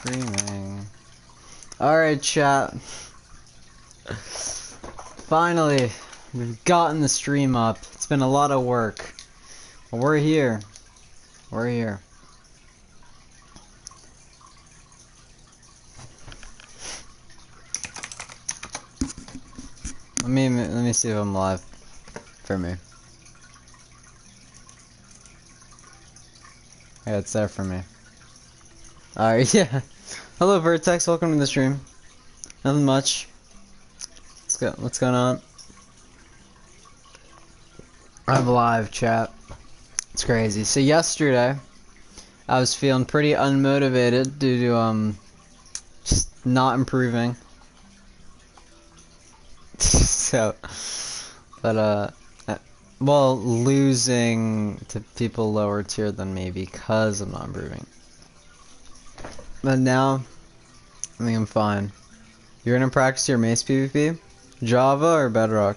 Streaming. Alright, chat. Finally, we've gotten the stream up. It's been a lot of work. But we're here. We're here. Let me see if I'm live for me. Yeah, it's there for me. Alright, yeah. Hello Vertex, welcome to the stream. Nothing much. What's going on? I'm live, chat. It's crazy. So yesterday, I was feeling pretty unmotivated due to just not improving. So, but well, losing to people lower tier than me because I'm not improving. But now, I think I'm fine. You're gonna practice your mace PvP? Java or Bedrock?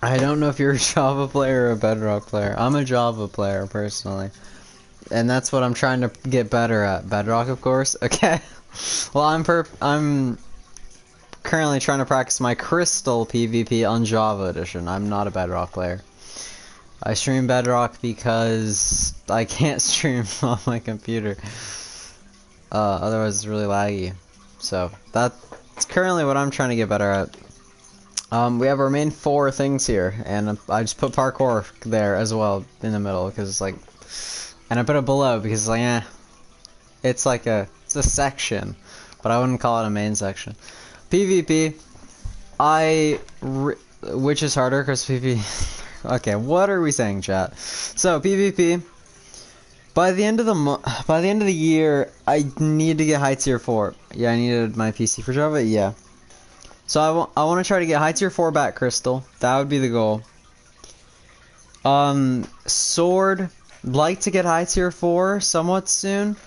I don't know if you're a Java player or a Bedrock player. I'm a Java player, personally. And that's what I'm trying to get better at. Bedrock, of course. Okay. Well, I'm currently trying to practice my Crystal PvP on Java Edition. I'm not a Bedrock player. I stream Bedrock because I can't stream on my computer. Otherwise it's really laggy. So, that's currently what I'm trying to get better at. We have our main 4 things here, and I just put parkour there as well in the middle, because it's like, and I put it below because it's like, it's like it's a section, but I wouldn't call it a main section. PvP, which is harder, because PvP, okay, what are we saying, chat? So, PvP, by the end of the year, I need to get high tier 4. Yeah, I needed my PC for Java, yeah. So I want to try to get high tier 4 back Crystal. That would be the goal. Sword, like to get high tier 4 somewhat soon.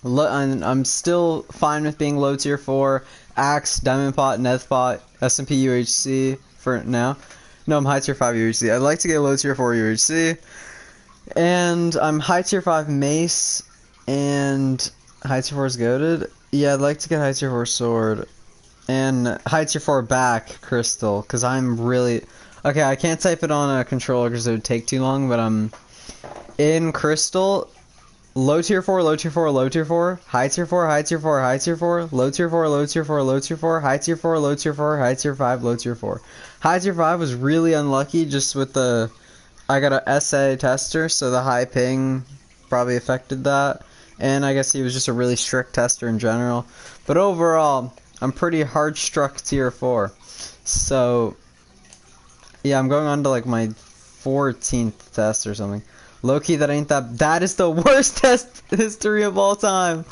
And I'm still fine with being low tier 4. Axe, Diamond Pot, Neth Pot, SMP UHC for now. No, I'm high tier 5 UHC. I'd like to get low tier 4 UHC. And I'm high tier 5 Mace and high tier 4 is goated. Yeah, I'd like to get high tier 4 Sword. And high tier 4 back Crystal, because I'm really... Okay, I can't type it on a controller because it would take too long, but I'm in Crystal, low tier 4, low tier 4, low tier 4, high tier 4, high tier 4, high tier 4, low tier 4, low tier 4, low tier 4, high tier 4, low tier 4, high tier 5, low tier 4. High tier 5 was really unlucky just with the... I got a SA tester, so the high ping probably affected that. And I guess he was just a really strict tester in general. But overall, I'm pretty hard struck tier 4. So, yeah, I'm going on to like my 14th test or something. Low-key, that is the worst test history of all time.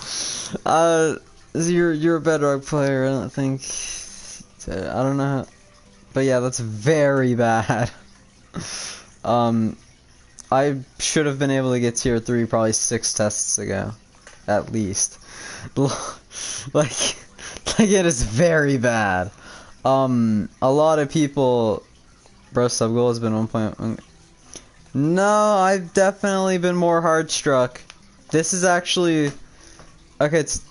You're a Bedrock player, I don't think. I don't know. But yeah, that's very bad. I should have been able to get tier 3 probably 6 tests ago. At least. Like it is very bad. A lot of people... Bro, SubGoal has been 1.1... No, I've definitely been more hard struck. This is actually... Okay, it's...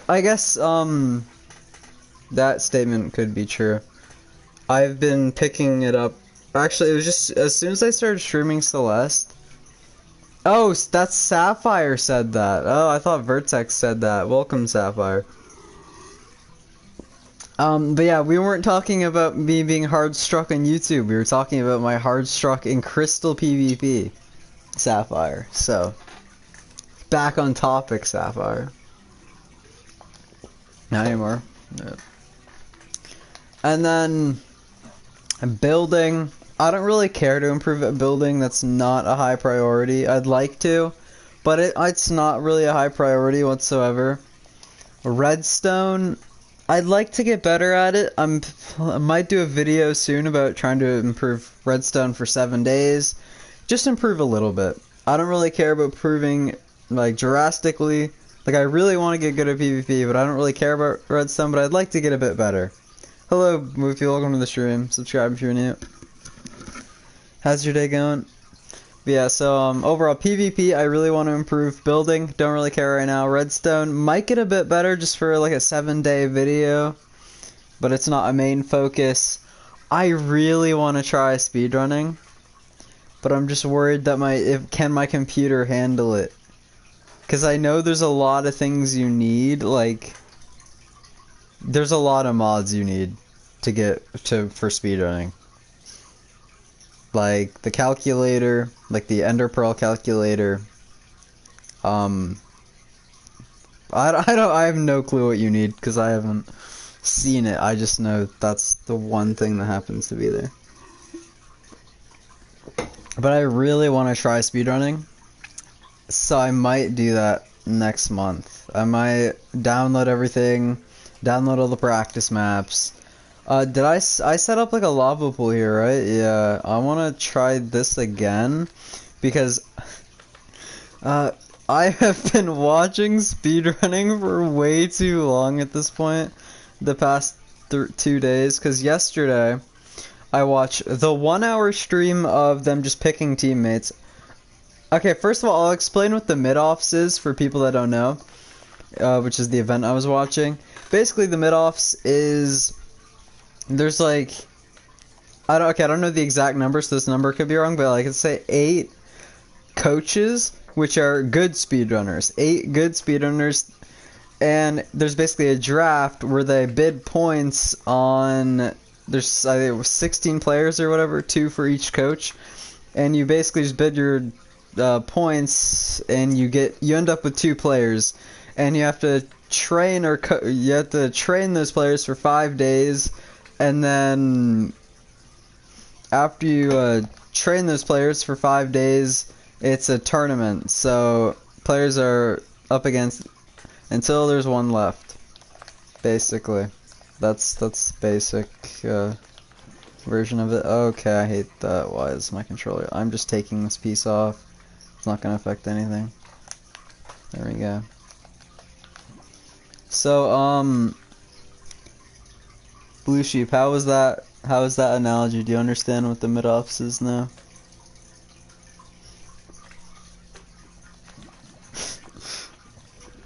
I guess, that statement could be true. I've been picking it up. Actually, it was just... As soon as I started streaming Celeste... Oh, that's Sapphire said that. Oh, I thought Vertex said that. Welcome, Sapphire. But yeah, we weren't talking about me being hard struck on YouTube. We were talking about my hard struck in Crystal PvP, Sapphire. So, back on topic, Sapphire. Not anymore. No. And then, building. I don't really care to improve at building. That's not a high priority. I'd like to, but it's not really a high priority whatsoever. Redstone. I'd like to get better at it. I might do a video soon about trying to improve redstone for 7 days. Just improve a little bit. I don't really care about improving like drastically. Like I really want to get good at PvP, but I don't really care about redstone, but I'd like to get a bit better. Hello, Moofy, welcome to the stream. Subscribe if you're new. How's your day going? Yeah, so overall PvP, I really want to improve. Building, don't really care right now. Redstone might get a bit better just for like a 7-day video, but it's not a main focus. I really want to try speedrunning, but I'm just worried that can my computer handle it? Because I know there's a lot of things you need, like there's a lot of mods you need to get to for speedrunning. Like the calculator, like the Ender Pearl calculator. I have no clue what you need because I haven't seen it. I just know that's the one thing that happens to be there. But I really want to try speedrunning, so I might do that next month. I might download everything, download all the practice maps. Did I set up like a lava pool here, right? Yeah, I want to try this again because I have been watching speedrunning for way too long at this point, the past 2 days, because yesterday I watched the 1-hour stream of them just picking teammates. Okay, first of all, I'll explain what the mid-offs is for people that don't know, which is the event I was watching. Basically, the mid-offs is... There's like, I don't know the exact number, so this number could be wrong, but like let's say 8 coaches, which are good speedrunners. 8 good speedrunners, and there's basically a draft where they bid points on, there's I think it was 16 players or whatever, 2 for each coach, and you basically just bid your points, and you end up with 2 players, and you have to train those players for 5 days. And then after you train those players for 5 days, it's a tournament. So players are up against until there's one left. Basically, that's basic version of it. Okay, I hate that. Why is my controller? I'm just taking this piece off. It's not gonna affect anything. There we go. So Blue Sheep, how was that analogy? Do you understand what the mid-offs is now?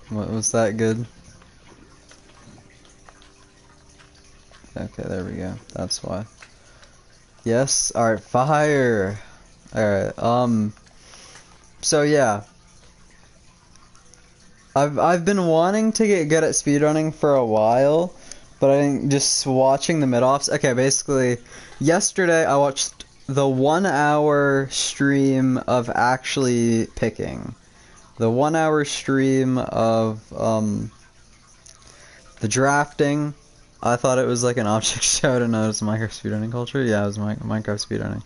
What was that good? Okay, there we go. That's why. Yes? Alright, fire! Alright, so yeah. I've been wanting to get good at speedrunning for a while. But I think just watching the mid-offs... Okay, basically, yesterday I watched the 1-hour stream of actually picking. The 1-hour stream of the drafting. I thought it was like an object show. I didn't know it was Minecraft speedrunning culture. Yeah, it was Minecraft speedrunning.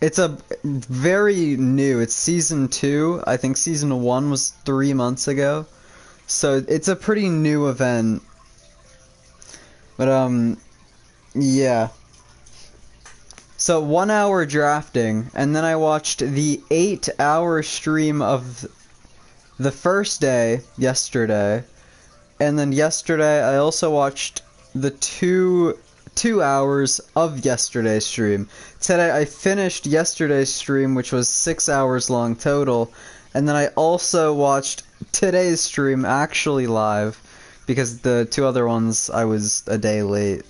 It's a very new. It's season 2. I think season 1 was 3 months ago. So it's a pretty new event. But, yeah. So, 1-hour drafting, and then I watched the 8-hour stream of the first day, yesterday, and then yesterday I also watched the 2 hours of yesterday's stream. Today I finished yesterday's stream, which was 6 hours long total, and then I also watched today's stream actually live. Because the 2 other ones I was a day late.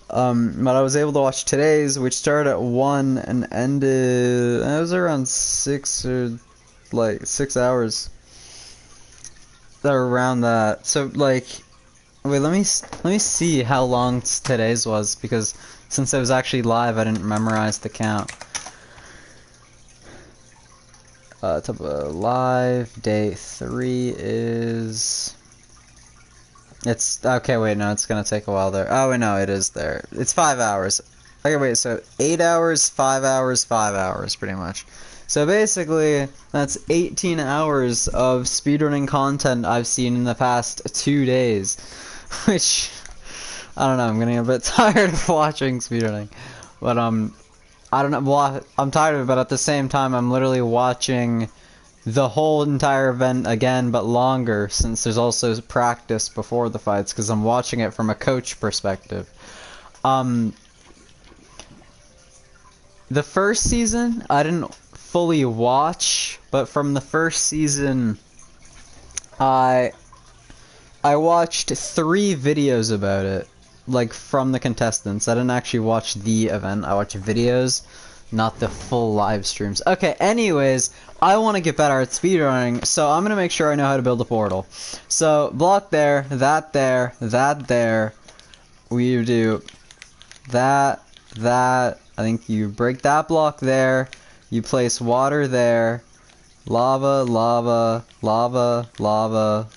But I was able to watch today's, which started at 1 and ended... It was around 6 or... like, 6 hours. Around that. So, like... Wait, let me see how long today's was, because since it was actually live, I didn't memorize the count. Live, day 3 is... It's, okay, wait, no, it's gonna take a while there. Oh, wait, no, it is there. It's 5 hours. Okay, wait, so 8 hours, 5 hours, 5 hours, pretty much. So basically, that's 18 hours of speedrunning content I've seen in the past 2 days. Which, I don't know, I'm getting a bit tired of watching speedrunning. But, I don't know, well, I'm tired of it, but at the same time, I'm literally watching the whole entire event again, but longer, since there's also practice before the fights, because I'm watching it from a coach perspective. The first season, I didn't fully watch, but from the first season, I watched 3 videos about it, like from the contestants. I didn't actually watch the event. I watched videos, not the full live streams. Okay, anyways, I want to get better at speedrunning, so I'm gonna make sure I know how to build a portal. So block there, that there, that there. We do that. I think you break that block there. You place water there. Lava, lava, lava, lava.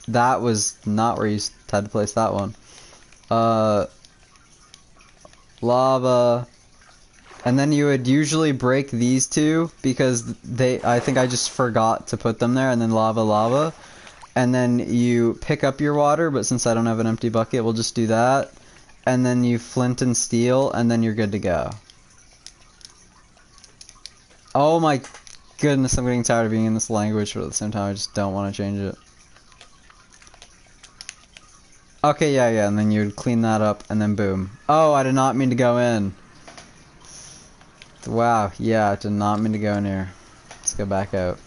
That was not where you had to place that one. Lava. And then you would usually break these 2 because I think I just forgot to put them there, and then lava, lava. And then you pick up your water, but since I don't have an empty bucket, we'll just do that. And then you flint and steel, and then you're good to go. Oh my goodness, I'm getting tired of being in this language, but at the same time I just don't want to change it. Okay, yeah, and then you'd clean that up, and then boom. Oh, I did not mean to go in. Wow, yeah, I did not mean to go in here. Let's go back out.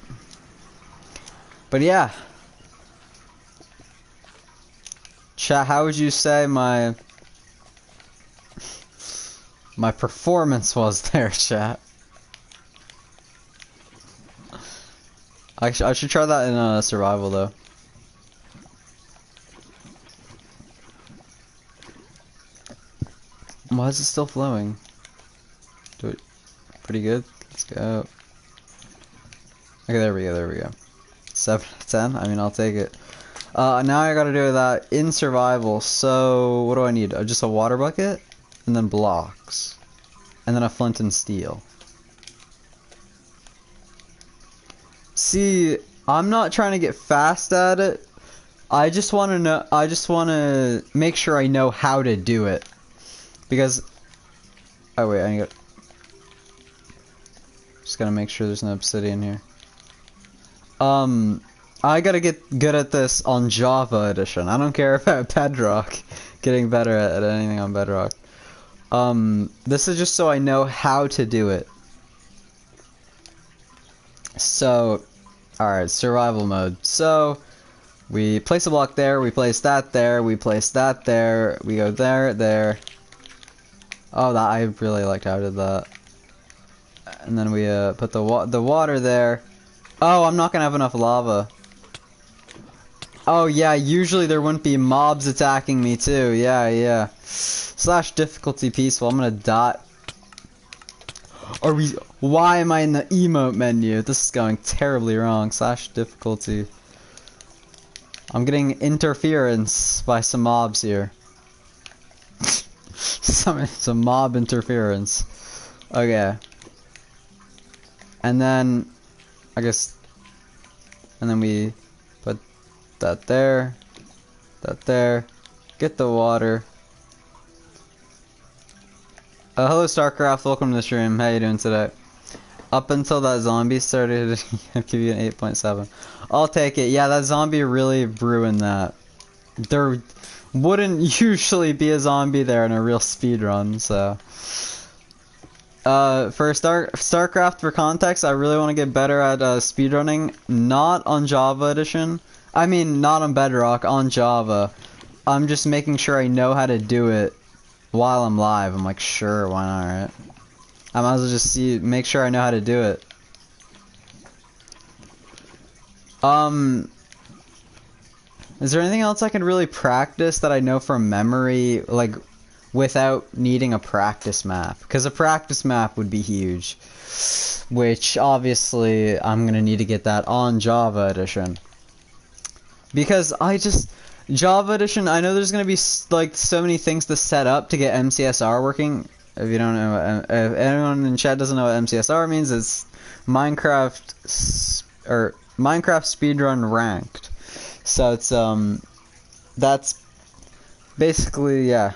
But yeah. Chat, how would you say my performance was there, chat? I should try that in survival though. Why is it still flowing? Do it pretty good. Let's go. Okay, there we go. 7 out of 10. I mean, I'll take it. Now I gotta do that in survival. So what do I need? Just a water bucket, and then blocks, and then a flint and steel. See, I'm not trying to get fast at it. I just want to know. I just want to make sure I know how to do it. Because, oh wait, I got. Just gotta make sure there's no obsidian here. I gotta get good at this on Java edition. I don't care about Bedrock. Getting better at anything on Bedrock. This is just so I know how to do it. So, alright, survival mode. So, we place a block there, we place that there, we place that there, we go there, there. Oh, that I really liked how I did that. And then we put the water there. Oh, I'm not gonna have enough lava. Oh yeah, usually there wouldn't be mobs attacking me too. Yeah. / difficulty peaceful. I'm gonna die. Why am I in the emote menu? This is going terribly wrong. / difficulty. I'm getting interference by some mobs here. some mob interference. Okay. And then, I guess, and then we put that there, get the water. Hello StarCraft, welcome to the stream. How you doing today? Up until that zombie started, I'd give you an 8.7. I'll take it. Yeah, that zombie really ruined that. There wouldn't usually be a zombie there in a real speedrun, so. For StarCraft, for context, I really want to get better at speedrunning, not on Java edition. I mean, not on Bedrock, on Java. I'm just making sure I know how to do it while I'm live. I'm like, sure, why not, right? I might as well just make sure I know how to do it. Is there anything else I can really practice that I know from memory, like, without needing a practice map? Because a practice map would be huge. Which, obviously, I'm gonna need to get that on Java edition. Because Java edition, I know there's gonna be, like, so many things to set up to get MCSR working. If you don't know, if anyone in chat doesn't know what MCSR means, it's Minecraft speedrun ranked. So it's, that's basically, yeah.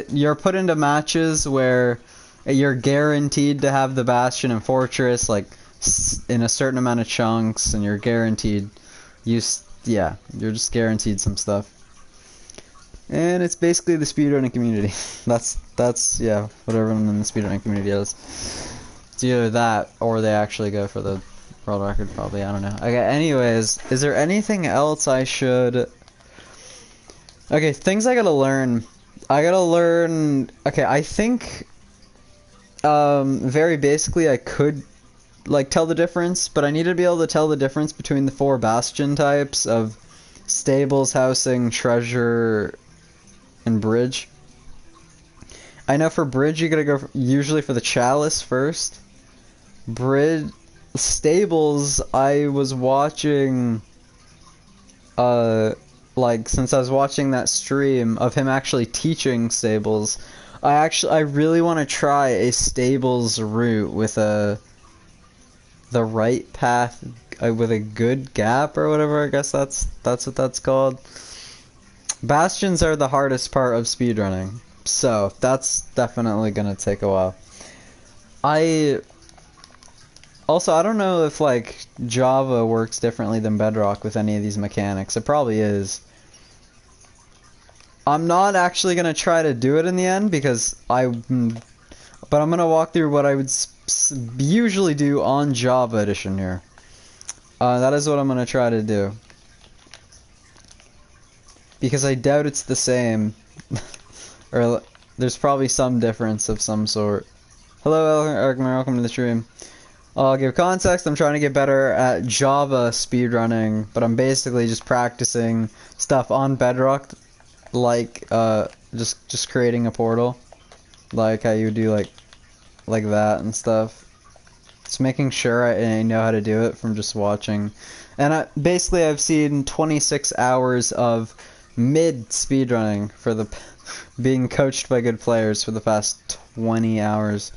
You're put into matches where you're guaranteed to have the Bastion and Fortress, like, in a certain amount of chunks, and you're guaranteed, you're just guaranteed some stuff. And it's basically the speedrunning community. That's, yeah, what everyone in the speedrunning community does. It's either that or they actually go for the world record, probably. I don't know. Okay, anyways, is there anything else I should... Okay, things I gotta learn. Okay, I think very basically I could like tell the difference, but I need to be able to tell the difference between the 4 bastion types of stables, housing, treasure, and bridge. I know for bridge you gotta go usually for the chalice first. Bridge stables, I was watching like since I was watching that stream of him actually teaching stables, I really want to try a stables route with the right path with a good gap or whatever. I guess that's what that's called. Bastions are the hardest part of speedrunning, so that's definitely gonna take a while. I don't know if like Java works differently than Bedrock with any of these mechanics. It probably is. I'm not actually gonna try to do it in the end because but I'm gonna walk through what I would usually do on Java Edition here. That is what I'm gonna try to do because I doubt it's the same, or there's probably some difference of some sort. Hello, Erkman, welcome to the stream. I'll give context. I'm trying to get better at Java speedrunning, but I'm basically just practicing stuff on Bedrock. Like just creating a portal, like how you do like that and stuff. Just making sure I know how to do it from just watching. And basically I've seen 26 hours of mid speedrunning for the being coached by good players for the past 20 hours.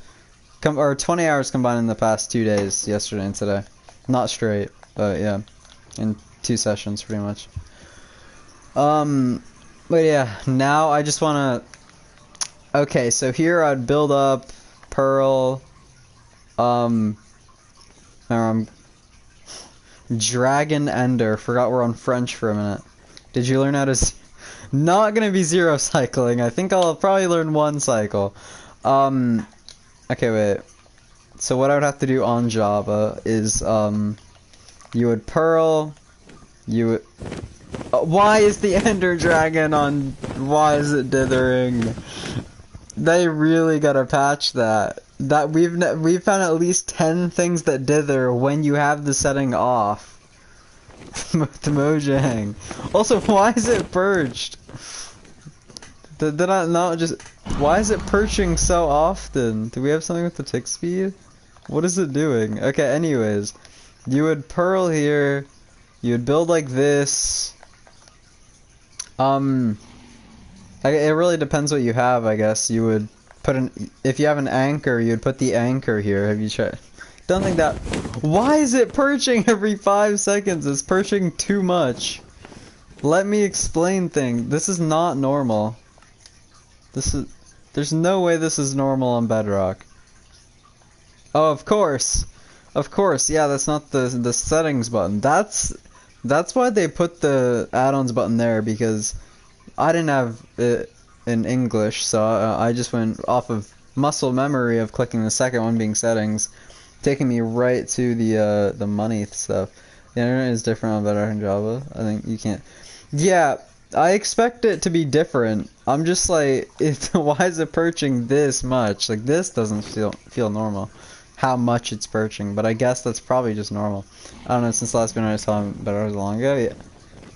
Or 20 hours combined in the past 2 days, yesterday and today. Not straight, but yeah, in 2 sessions pretty much. But yeah, now I just wanna... Okay, so here I'd build up Pearl, Dragon Ender. Forgot we're on French for a minute. Did you learn how to... Not gonna be 0 cycling. I think I'll probably learn 1 cycle. Okay, wait. So what I would have to do on Java is, you would Pearl, you would... why is the Ender Dragon on... Why is it dithering? They really gotta patch that. We've found at least 10 things that dither when you have the setting off. With Mojang. Also, why is it perched? Did I not just... Why is it perching so often? Do we have something with the tick speed? What is it doing? Okay, anyways. You would Pearl here. You would build like this. It really depends what you have, I guess. You would put if you have an anchor, you'd put the anchor here. Have you tried? Don't think that... Why is it perching every 5 seconds? It's perching too much. Let me explain things. This is not normal. There's no way this is normal on Bedrock. Oh, of course. Of course, yeah, that's not the settings button. That's why they put the add-ons button there, because I didn't have it in English, so I just went off of muscle memory of clicking the second one being settings, taking me right to the money stuff. The internet is different on Bedrock and Java. I think you can't... Yeah, I expect it to be different. I'm just like, why is it perching this much? Like, this doesn't feel normal. How much it's perching, but I guess that's probably just normal. I don't know, since the last video I saw Bedrock long ago, yeah.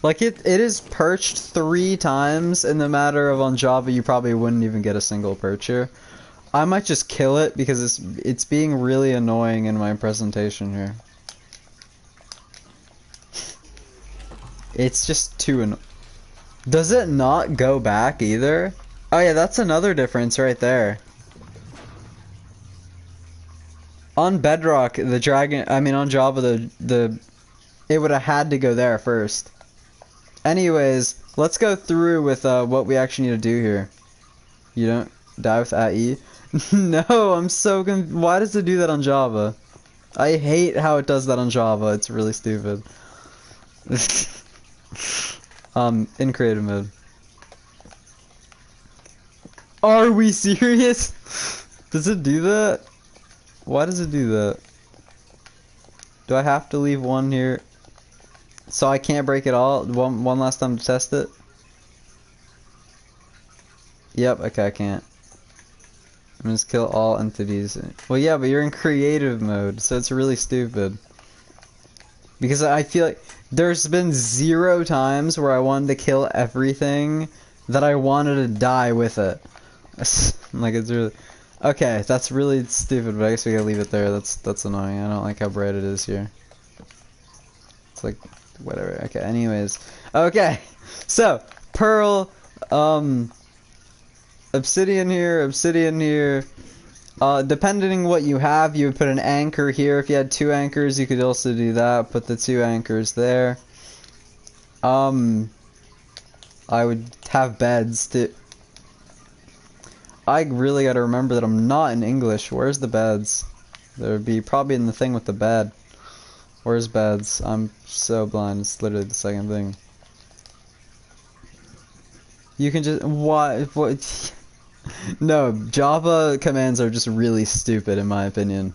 Like, it is perched 3 times in the matter of on Java you probably wouldn't even get a single percher. I might just kill it because it's being really annoying in my presentation here. It's just too annoying. Does it not go back either? Oh yeah, that's another difference right there. On Bedrock, the dragon, I mean on Java, it would have had to go there first. Anyways, let's go through with what we actually need to do here. You don't die with AE? No, I'm so why does it do that on Java? I hate how it does that on Java, it's really stupid. In creative mode. Are we serious? Does it do that? Why does it do that? Do I have to leave one here? So I can't break it all? One last time to test it? Yep, okay, I can't. I'm just kill all entities. Well, yeah, but you're in creative mode, so it's really stupid. Because I feel like there's been 0 times where I wanted to kill everything that I wanted to die with it. Like, it's really... Okay, that's really stupid, but I guess we gotta leave it there. That's annoying. I don't like how bright it is here. It's like, whatever. Okay, anyways. Okay, so, pearl, obsidian here. Depending what you have, you would put an anchor here. If you had 2 anchors, you could also do that. Put the 2 anchors there. I would have beds too. I really gotta remember that I'm not in English. Where's the beds? There would be probably in the thing with the bed. Where's beds? I'm so blind. It's literally the second thing. You can just... What? No, Java commands are just really stupid in my opinion.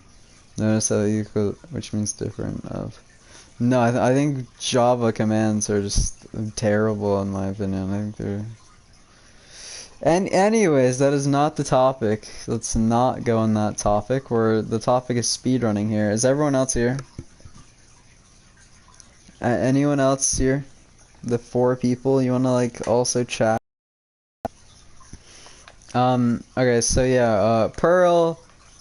Notice how equal, which means different of. No, I think Java commands are just terrible in my opinion. I think they're... And anyways, that is not the topic. Let's not go on that topic. Where the topic is speedrunning here. Is everyone else here? Anyone else here? The 4 people, you wanna like also chat? Okay, so yeah, pearl,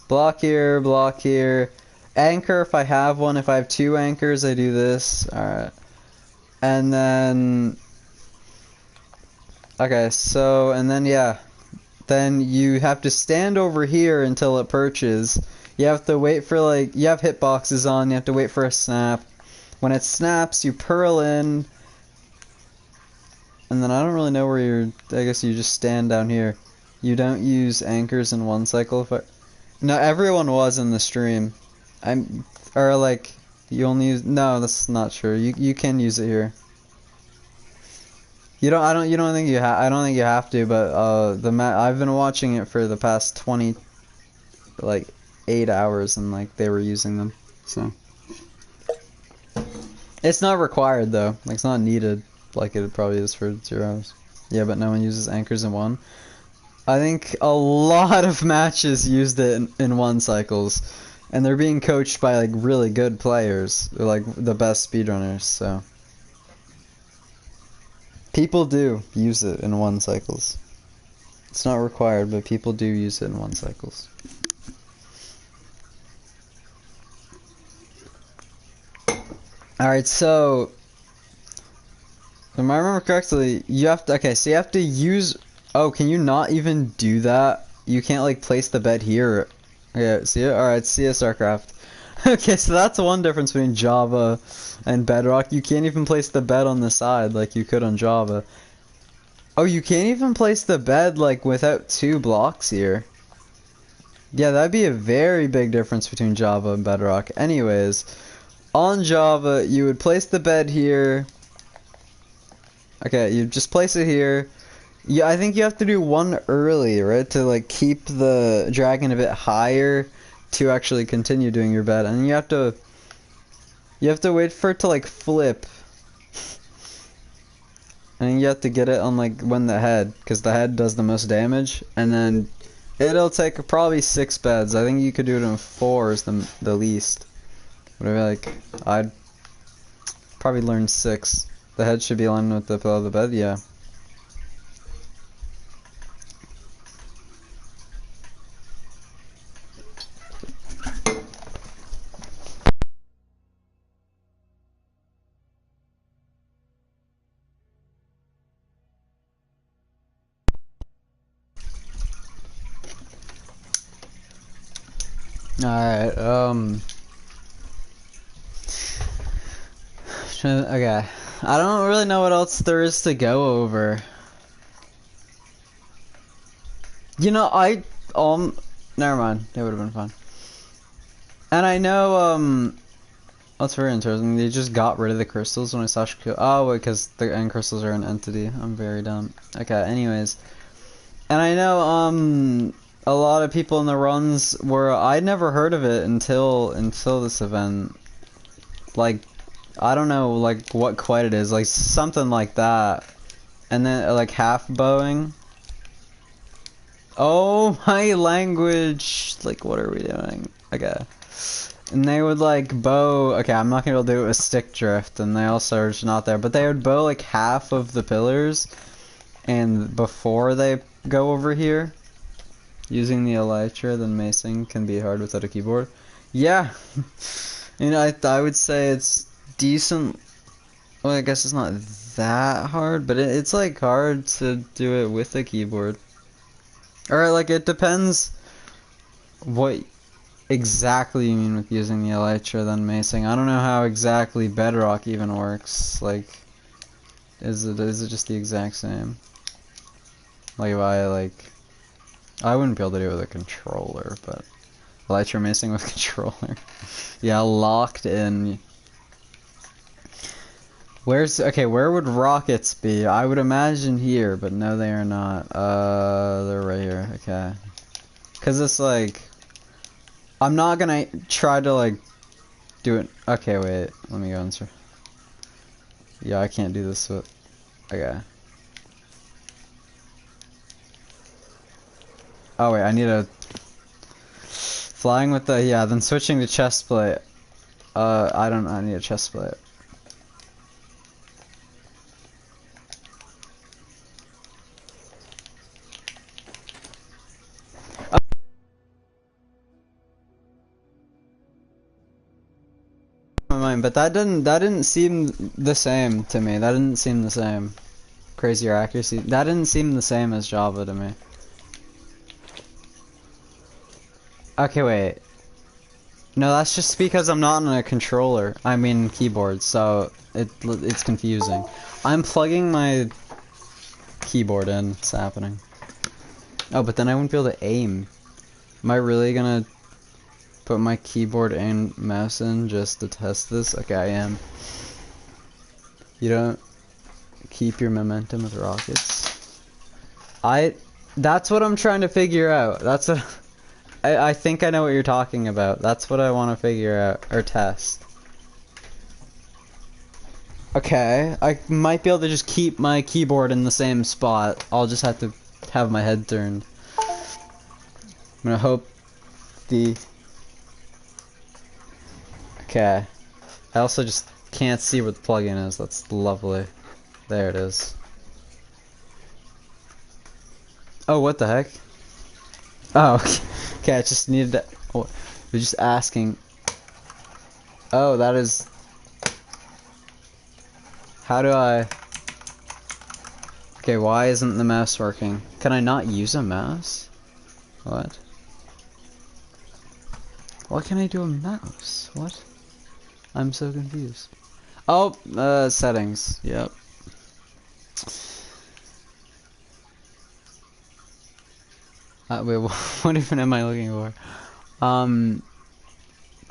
block here, anchor if I have one. If I have 2 anchors, I do this. Alright. And then... Okay, so, and then, yeah. Then you have to stand over here until it perches. You have to wait for, like, you have hitboxes on, you have to wait for a snap. When it snaps, you pearl in. And then I don't really know where you're, I guess you just stand down here. You don't use anchors in 1 cycle if I... No, everyone was in the stream. Or like, you only use... No, that's not true. You can use it here. You don't think you I don't think you have to, but I've been watching it for the past 20 like 8 hours and like they were using them. So it's not required though. Like it's not needed like it probably is for 0 hours. Yeah, but no one uses anchors in 1. I think a lot of matches used it in 1 cycles and they're being coached by like really good players. They're like the best speedrunners, so people do use it in 1 cycles. It's not required, but people do use it in 1 cycles. Alright, so... If I remember correctly, you have to... Okay, so you have to use... Oh, can you not even do that? You can't, like, place the bed here. Okay, see it? Alright, see ya, StarCraft. Okay, so that's one difference between Java and Bedrock. You can't even place the bed on the side like you could on Java. Oh, you can't even place the bed like without 2 blocks here. Yeah, that'd be a very big difference between Java and Bedrock. Anyways, on Java, you would place the bed here. Okay, you just place it here. Yeah, I think you have to do 1 early, right? To like keep the dragon a bit higher to actually continue doing your bed, and you have to wait for it to like flip, and you have to get it on like when the head, because the head does the most damage, and then it'll take probably 6 beds. I think you could do it in 4 is the least. Whatever, like I'd probably learn 6. The head should be aligned with the pillow of the bed, yeah. Alright, okay. I don't really know what else there is to go over. You know, never mind. It would have been fun. And I know, that's very interesting. They just got rid of the crystals when I saw SubGoal. Oh, because the end crystals are an entity. I'm very dumb. Okay, anyways. And I know, a lot of people in the runs were, I'd never heard of it until this event. Like, I don't know, like, what quite it is, like, something like that. And then, like, half bowing. Oh, my language! Like, what are we doing? Okay. And they would, like, bow... Okay, I'm not gonna be able to do it with stick drift, and they also are just not there. But they would bow, like, half of the pillars, and before they go over here, using the elytra, then macing can be hard without a keyboard. Yeah! You know, I would say it's decent... Well, I guess it's not that hard, but it's, like, hard to do it with a keyboard. Or, like, it depends what exactly you mean with using the elytra than macing. I don't know how exactly Bedrock even works. Like, is it just the exact same? Like, if I wouldn't be able to do it with a controller, but elytra macing with controller. Yeah, locked in. Okay, where would rockets be? I would imagine here, but no, they are not. They're right here. Okay. Cause it's like, I'm not gonna try to like do it. Okay, wait. Let me go answer. Yeah, I can't do this with. Okay. Oh wait, I need a flying with the then switching to chest plate. I need a chest plate. My mind, but that didn't seem the same to me. That didn't seem the same. Crazier accuracy. That didn't seem the same as Java to me. Okay, wait. No, that's just because I'm not on a controller. I mean keyboard, so it's confusing. I'm plugging my keyboard in. It's happening. Oh, but then I wouldn't be able to aim. Am I really gonna put my keyboard and mouse in just to test this? Okay, I am. You don't keep your momentum with rockets. That's what I'm trying to figure out. That's what I think I know what you're talking about. That's what I want to figure out or test. Okay, I might be able to just keep my keyboard in the same spot. I'll just have to have my head turned. I'm gonna hope the... Okay. I also just can't see where the plug-in is. That's lovely. There it is. Oh, what the heck? Oh, okay, I just needed to... Oh, we're just asking... Oh, that is... How do I... Okay, why isn't the mouse working? Can I not use a mouse? What? Why can't I do a mouse? What? I'm so confused. Oh, settings. Yep. Wait, what even am I looking for?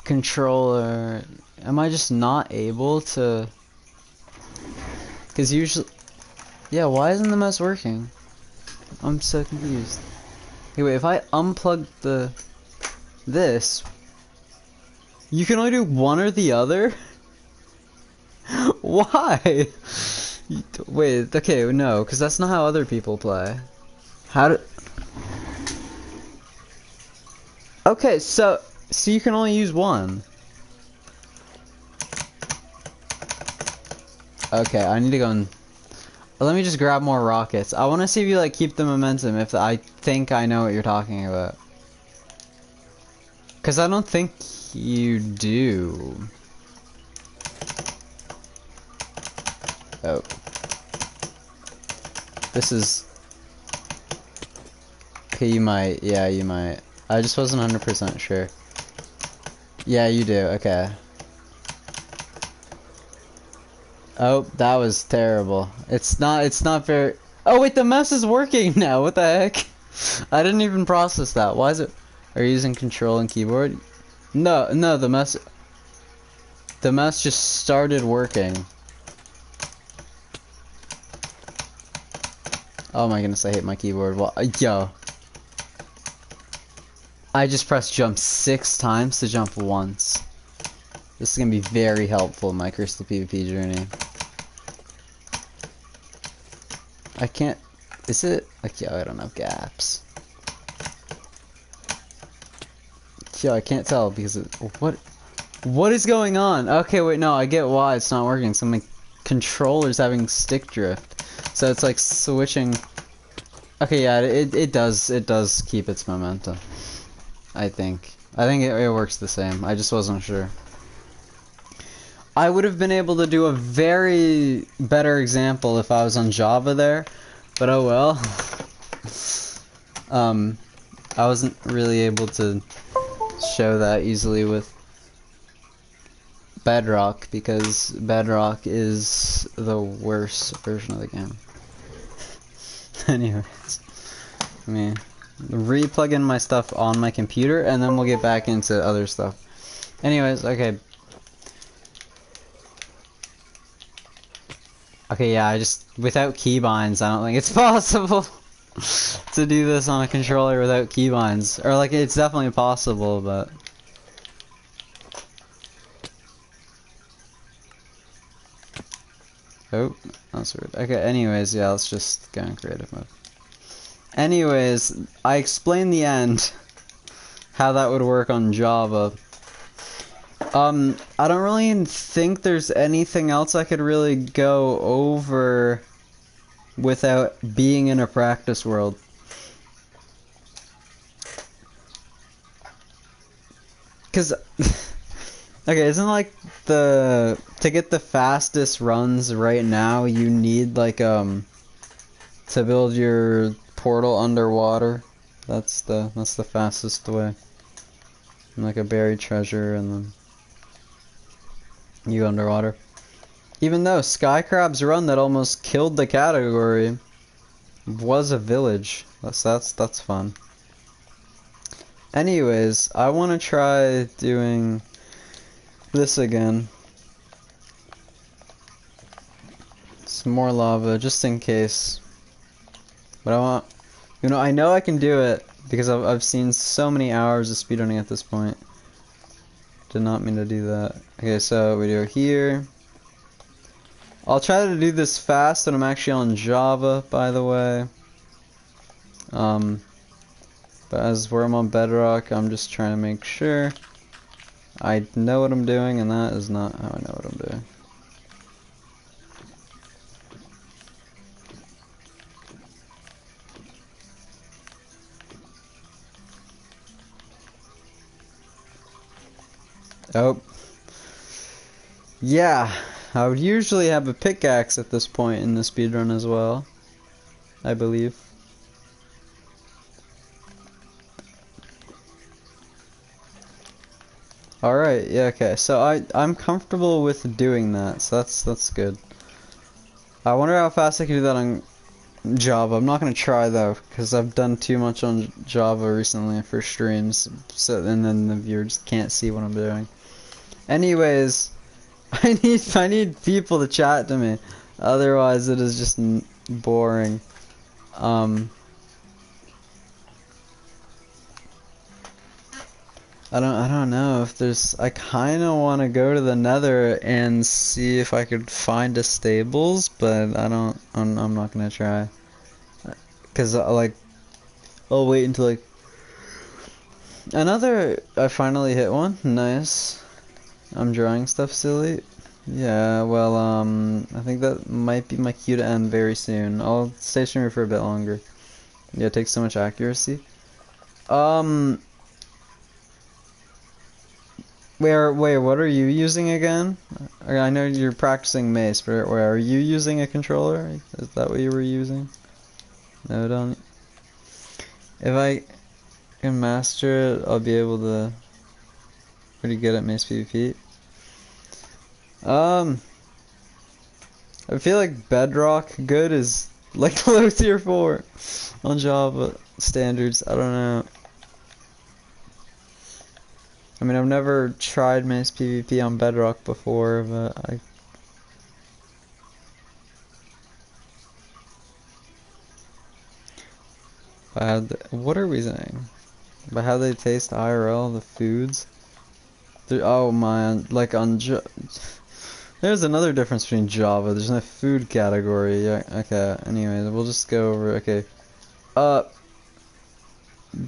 Controller. Am I just not able to... Because usually... Yeah, why isn't the mouse working? I'm so confused. Hey, wait, if I unplug this... You can only do one or the other? Why? Wait, okay, no, because that's not how other people play. How do... Okay, so you can only use one. Okay, I need to go and... Let me just grab more rockets. I want to see if you, like, keep the momentum, if I think I know what you're talking about. Because I don't think you do. Oh. This is... Okay, you might. Yeah, you might. I just wasn't 100% sure. Yeah, you do. Okay. Oh, that was terrible. It's not very... Oh, wait, the mouse is working now. What the heck? I didn't even process that. Why is it... Are you using control and keyboard? No, the mouse just started working. Oh my goodness, I hate my keyboard. Well, yo. I just pressed jump 6 times to jump once. This is gonna be very helpful in my Crystal PvP journey. I can't... Is it? Like, yeah, I don't have gaps. Yeah, I can't tell because it... What is going on? Okay, wait, no, I get why it's not working. So my controller's having stick drift. So it's like switching... Okay, yeah, it does keep its momentum. I think it works the same. I just wasn't sure. I would have been able to do a very better example if I was on Java there, but oh well. I wasn't really able to show that easily with Bedrock because Bedrock is the worst version of the game. Anyways, let me re-plug in my stuff on my computer and then we'll get back into other stuff. Anyways, okay. Okay, yeah, I just, without keybinds, I don't think it's possible to do this on a controller without keybinds. Or, like, it's definitely possible, but... Oh, that's weird. Okay, anyways, yeah, let's just go in creative mode. Anyways, I explained the end, how that would work on Java. I don't really think there's anything else I could really go over without being in a practice world. Cause, okay, isn't like to get the fastest runs right now, you need like, to build your portal underwater. That's the fastest way. And like a buried treasure and then you underwater. Even though Skycrab's run that almost killed the category was a village. That's fun. Anyways, I want to try doing this again. Some more lava, just in case. But I want, I know I can do it because I've seen so many hours of speedrunning at this point. Did not mean to do that. Okay, so we do it here. I'll try to do this fast, and I'm actually on Java, by the way. But as where I'm on Bedrock, I'm just trying to make sure I know what I'm doing, and that is not how I know what I'm doing. Oh. Yeah, I would usually have a pickaxe at this point in the speedrun as well, I believe. Alright, yeah, okay, so I'm comfortable with doing that, so that's good. I wonder how fast I can do that on Java. I'm not going to try though, because I've done too much on Java recently for streams, so and then the viewers can't see what I'm doing. Anyways, I need people to chat to me, otherwise it is just boring. I don't know if there's. I kind of want to go to the Nether and see if I could find a stables, but I'm not gonna try, cause like I'll wait until like another. I finally hit one. Nice. I'm drawing stuff silly. Yeah, well, I think that might be my cue to end very soon. I'll stay streaming for a bit longer. Yeah, it takes so much accuracy. Wait, what are you using again? I know you're practicing Mace, but are you using a controller? Is that what you were using? No, don't. If I can master it, I'll be able to pretty good at Mace PvP. I feel like Bedrock good is like low tier 4 on Java standards. I don't know. I mean, I've never tried Mace PvP on Bedrock before, but what are we saying? But how they taste IRL, the foods. Oh man, like on there's another difference between Java. There's no food category. Yeah, okay. Anyway, we'll just go over. Okay.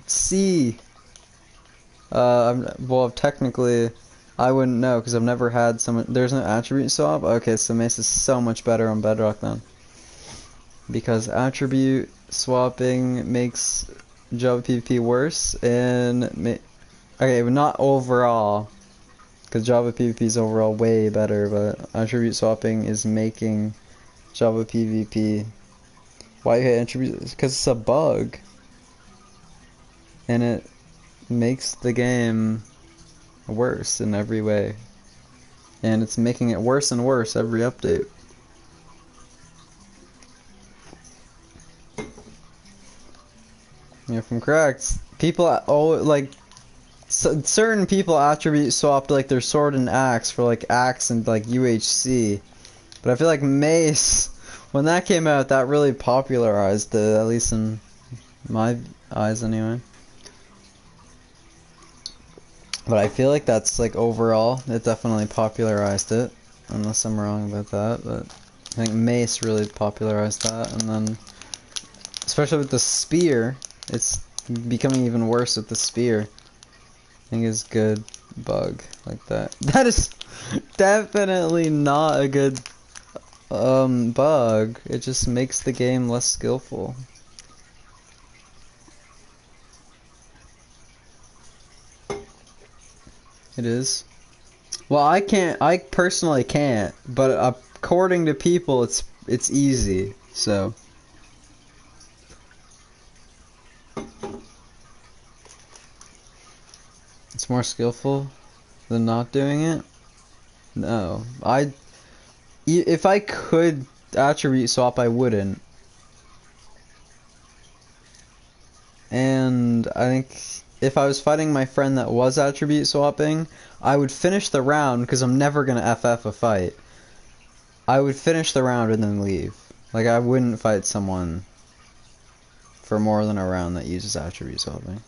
C. Well, technically, I wouldn't know because I've never had someone. There's no attribute swap. Okay, so Mesa's so much better on Bedrock then, because attribute swapping makes Java PvP worse and okay, but not overall, because Java PvP is overall way better, but attribute swapping is making Java PvP. Why you hate attribute? Because it's a bug, and it makes the game worse in every way, and it's making it worse and worse every update. Yeah, if I'm correct, people certain people attribute swapped like their sword and axe for like axe and like UHC, but I feel like Mace, when that came out, that really popularized it, at least in my eyes anyway. But I feel like that's like overall, it definitely popularized it, unless I'm wrong about that, but I think Mace really popularized that, and then, especially with the spear, it's becoming even worse with the spear. I think it's good bug like that. That is definitely not a good bug. It just makes the game less skillful. It is. Well, I personally can't, but according to people it's easy. So it's more skillful than not doing it? No. If I could attribute swap, I wouldn't. And I think if I was fighting my friend that was attribute swapping, I would finish the round because I'm never gonna FF a fight. I would finish the round and then leave. Like, I wouldn't fight someone for more than a round that uses attribute swapping.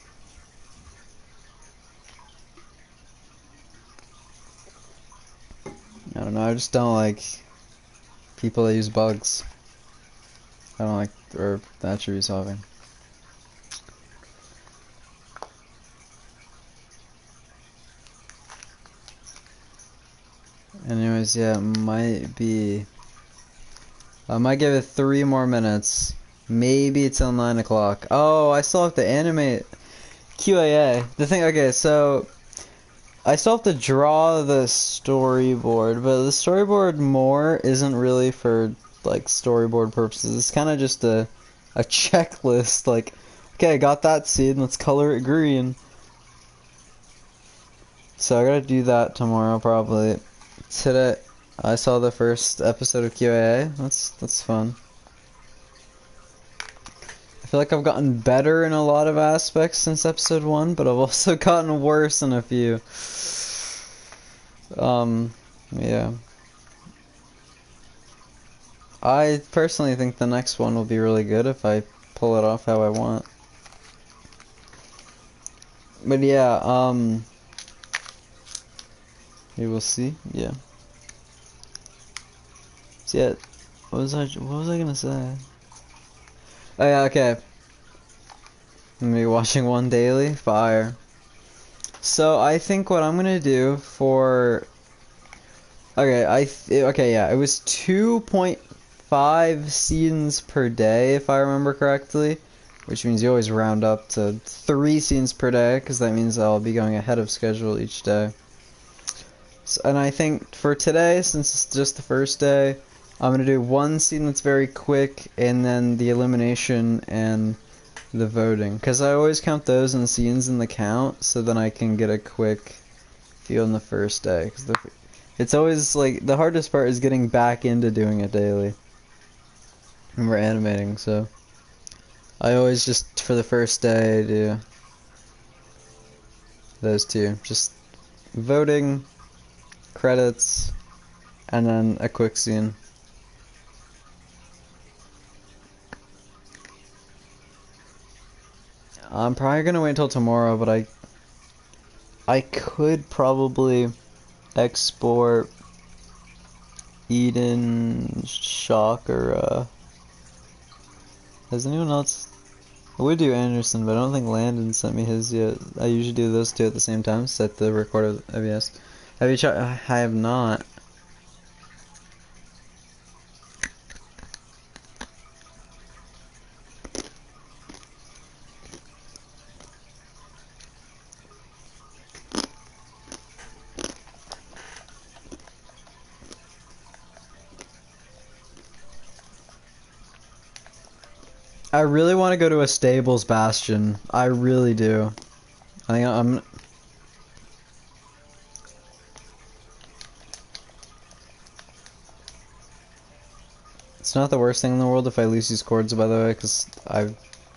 I don't know, I just don't like people that use bugs. I don't like, or attribute swapping. Anyways, yeah, it might be... I might give it 3 more minutes. Maybe till 9 o'clock. Oh, I still have to animate QAA. The thing, okay, so... I still have to draw the storyboard, but the storyboard more isn't really for, like, storyboard purposes. It's kind of just a checklist, like, okay, I got that seed, let's color it green. So I gotta do that tomorrow, probably. Today, I saw the first episode of QAA. That's fun. I feel like I've gotten better in a lot of aspects since episode 1, but I've also gotten worse in a few. Yeah. I personally think the next one will be really good if I pull it off how I want. But yeah, we will see. Yeah. So yeah, what was I gonna say? Oh yeah, okay. I'm gonna be watching one daily. Fire. So I think what I'm gonna do for... Okay, yeah, it was 2.5 scenes per day, if I remember correctly. Which means you always round up to 3 scenes per day, because that means I'll be going ahead of schedule each day. So, and I think for today, since it's just the first day, I'm gonna do 1 scene that's very quick, and then the elimination and the voting, because I always count those in scenes in the count, so then I can get a quick feel in the first day. Because it's always like the hardest part is getting back into doing it daily. And we're animating, so I always just for the first day do those 2, just voting, credits, and then a quick scene. I'm probably gonna wait until tomorrow, but I could probably export Eden, Shock, or has anyone else? I would do Anderson, but I don't think Landon sent me his yet. I usually do those two at the same time, set the record of OBS. Have you tried? I have not. I really want to go to a stables bastion. I really do. I think I'm. It's not the worst thing in the world if I lose these cords, by the way, because I've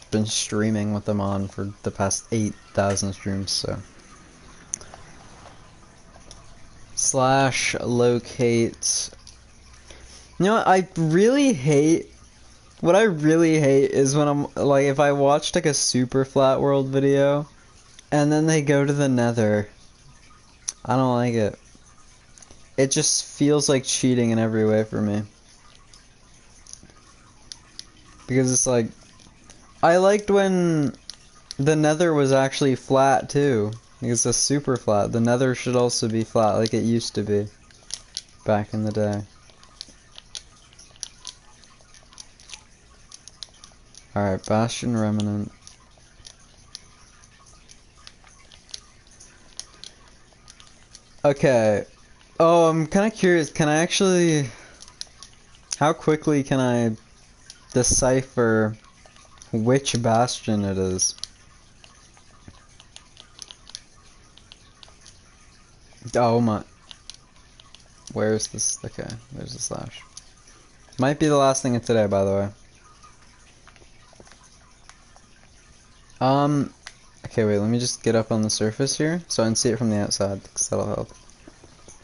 been streaming with them on for the past 8,000 streams, so. Slash locate. You know what? I really hate. What I really hate is when I'm like, if I watched like a super flat world video and then they go to the nether. I don't like it. It just feels like cheating in every way for me. Because it's like, I liked when the nether was actually flat too. It's a super flat. The nether should also be flat like it used to be back in the day. Alright, Bastion Remnant. Okay. Oh, I'm kind of curious. Can I actually... How quickly can I decipher which Bastion it is? Oh my... Where's this? Okay, there's the slash. Might be the last thing of today, by the way. Okay, wait, let me just get up on the surface here so I can see it from the outside, because that'll help.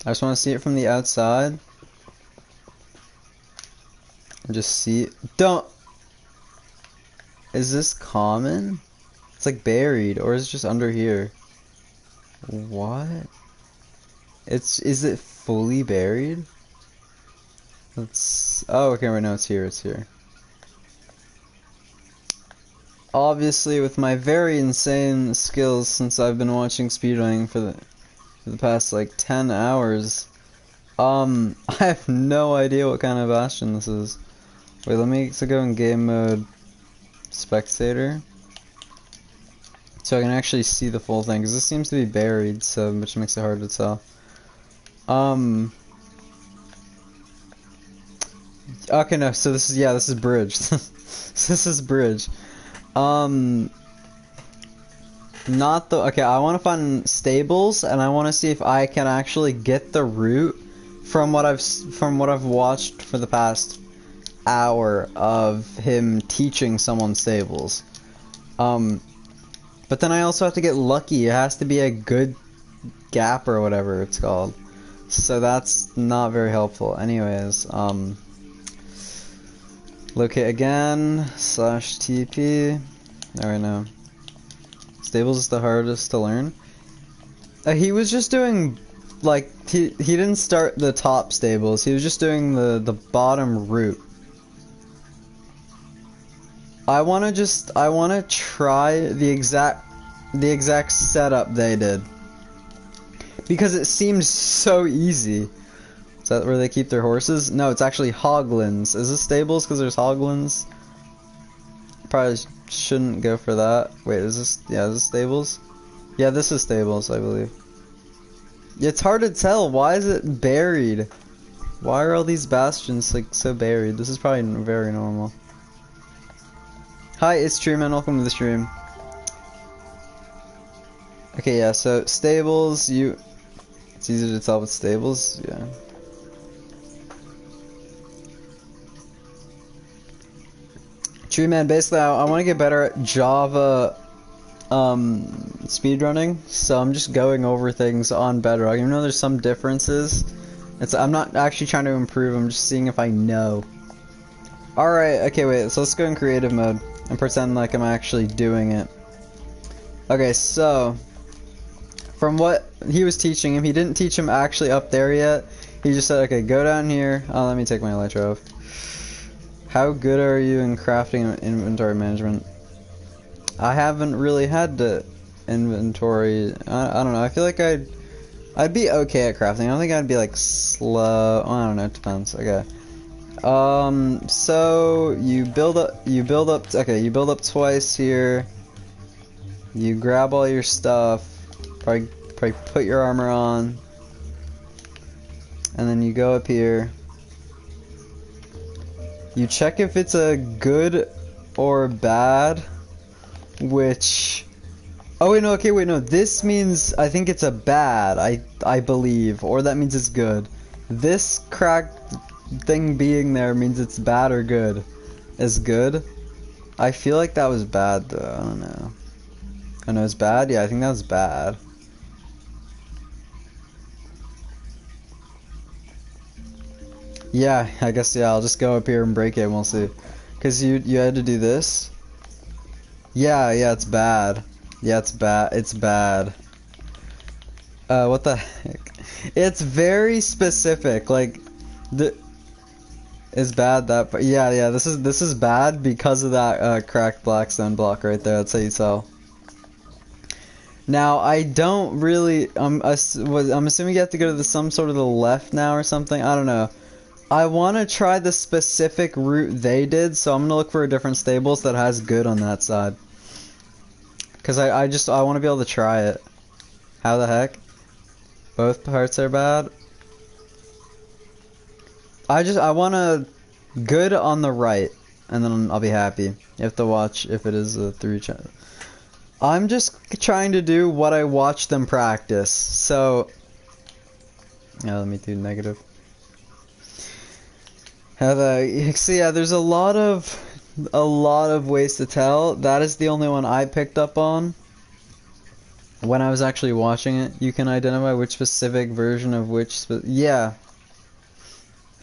I just want to see it from the outside. And just see it. Don't! Is this common? It's like buried, or is it just under here? What? Is it fully buried? Let's... Oh, okay, right now it's here, it's here. Obviously, with my very insane skills since I've been watching speedrunning for the past like 10 hours, I have no idea what kind of bastion this is. Wait, let me go in game mode spectator so I can actually see the full thing, because this seems to be buried, so which makes it hard to tell. Okay, no, so this is bridge. This is bridge. Not the... Okay, I want to find stables, and I want to see if I can actually get the route from what I've watched for the past hour of him teaching someone stables. But then I also have to get lucky. It has to be a good gap or whatever it's called. So that's not very helpful. Anyways, locate again, slash TP. Alright, now. Stables is the hardest to learn. He was just doing, like, he didn't start the top stables. He was just doing the bottom route. I wanna try the exact setup they did. Because it seems so easy. Is that where they keep their horses? No, it's actually hoglins. Is this stables because there's hoglins? Probably shouldn't go for that. Wait, is this... Yeah, is this stables? Yeah, this is stables, I believe. It's hard to tell. Why is it buried? Why are all these bastions, like, so buried? This is probably very normal. Hi, it's Streamman. Welcome to the stream. Okay, yeah, so stables, it's easy to tell with stables, yeah. True, man, basically I want to get better at Java speedrunning, so I'm just going over things on Bedrock. Even though there's some differences, I'm not actually trying to improve, I'm just seeing if I know. Alright, okay, wait, so let's go in creative mode and pretend like I'm actually doing it. Okay, so from what he was teaching him, he didn't teach him actually up there yet. He just said, okay, go down here. Oh, let me take my elytra off. How good are you in crafting and inventory management? I haven't really had to inventory. I don't know. I feel like I'd be okay at crafting. I don't think I'd be like slow. I don't know. It depends. Okay. So you build up. Okay, you build up twice here. You grab all your stuff. Probably put your armor on. And then you go up here. You check if it's a good or bad, which... Oh wait, no, okay, wait, no, this means, I think it's a bad, I believe, or that means it's good. This cracked thing being there means it's bad or good. Is good? I feel like that was bad, though, I don't know. I know it's bad? Yeah, I think that was bad. Yeah, I guess, yeah, I'll just go up here and break it and we'll see. Cause you had to do this? Yeah, it's bad. Yeah, it's bad. What the heck? It's very specific, like, it's bad that, but yeah, this is bad because of that, cracked blackstone block right there, that's how you tell. Now, I don't really, I'm assuming you have to go to some sort of the left now or something, I don't know. I want to try the specific route they did, so I'm going to look for a different stables that has good on that side. Because I want to be able to try it. How the heck? Both parts are bad? I want a good on the right, and then I'll be happy. You have to watch if it is a 3 channel. I'm just trying to do what I watch them practice, so... Yeah, let me do negative. So yeah, there's a lot of ways to tell. That is the only one I picked up on when I was actually watching it. You can identify which specific version of which yeah.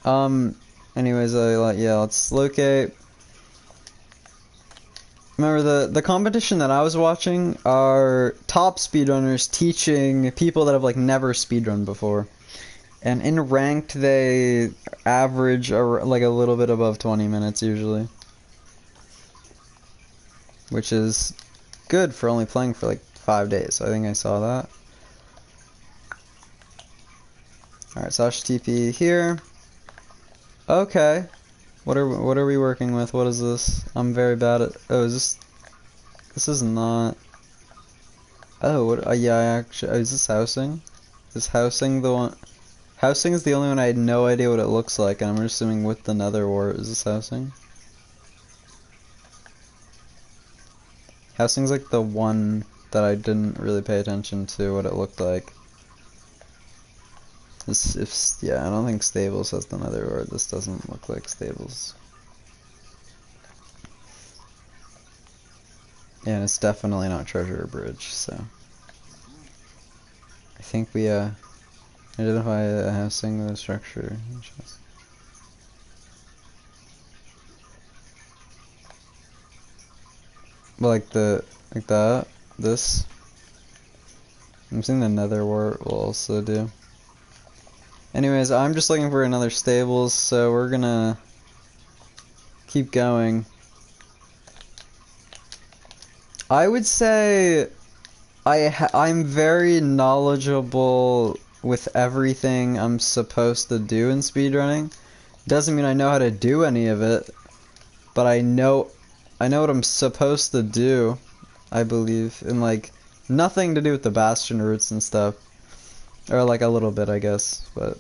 Anyways, yeah, let's locate. Remember the competition that I was watching are top speedrunners teaching people that have like never speedrun before. And in ranked, they average like a little bit above 20 minutes usually. Which is good for only playing for like 5 days. I think I saw that. Alright, so HTTP here. Okay. What are we working with? What is this? I'm very bad at... Oh, this is not... Oh, what... yeah, I actually... Oh, is this housing? Is housing the one... Housing is the only one I had no idea what it looks like, and I'm assuming with the nether wart. Is this housing? Housing's like the one that I didn't really pay attention to what it looked like. Yeah, I don't think stables has the nether wart. This doesn't look like stables. Yeah, and it's definitely not treasure or bridge, so... I think we, identify a housing with a structure. Well, like that, this. I'm seeing the nether wart will also do. Anyways, I'm just looking for another stables, so we're gonna keep going. I would say I'm very knowledgeable with everything I'm supposed to do in speedrunning. Doesn't mean I know how to do any of it, but I know what I'm supposed to do, I believe, and like nothing to do with the bastion routes and stuff, or like a little bit, I guess, but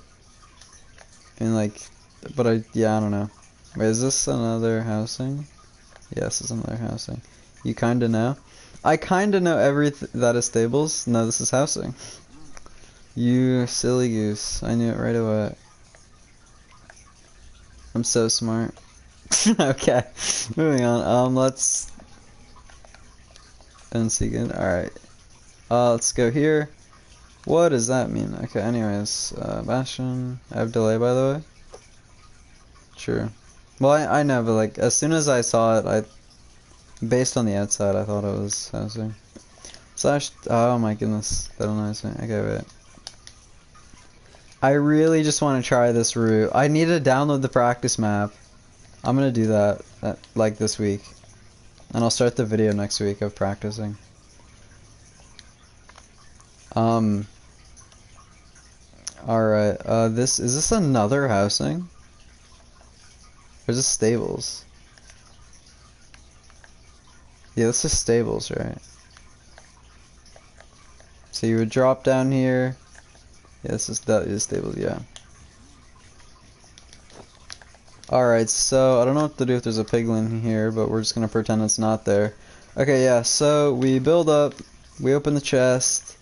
yeah, I don't know. Wait, is this another housing? Yes, it's another housing. You kinda know? I kinda know everything that is stables. No, this is housing. You silly goose. I knew it right away. I'm so smart. Okay, moving on. Let's... Unseeking. Alright. Let's go here. What does that mean? Okay, anyways. Bastion. I have delay, by the way. Sure. Well, I know, but like, as soon as I saw it, based on the outside, I thought it was housing. Slash. Oh my goodness, that annoys me. Okay, wait. I really just want to try this route. I need to download the practice map. I'm gonna do that like this week, and I'll start the video next week of practicing. Alright, is this another housing? Or is this stables? Yeah, this is stables, right? So you would drop down here. Yeah, that is stables, yeah. Alright, so I don't know what to do if there's a piglin here, but we're just gonna pretend it's not there. Okay, yeah, so we build up, we open the chest.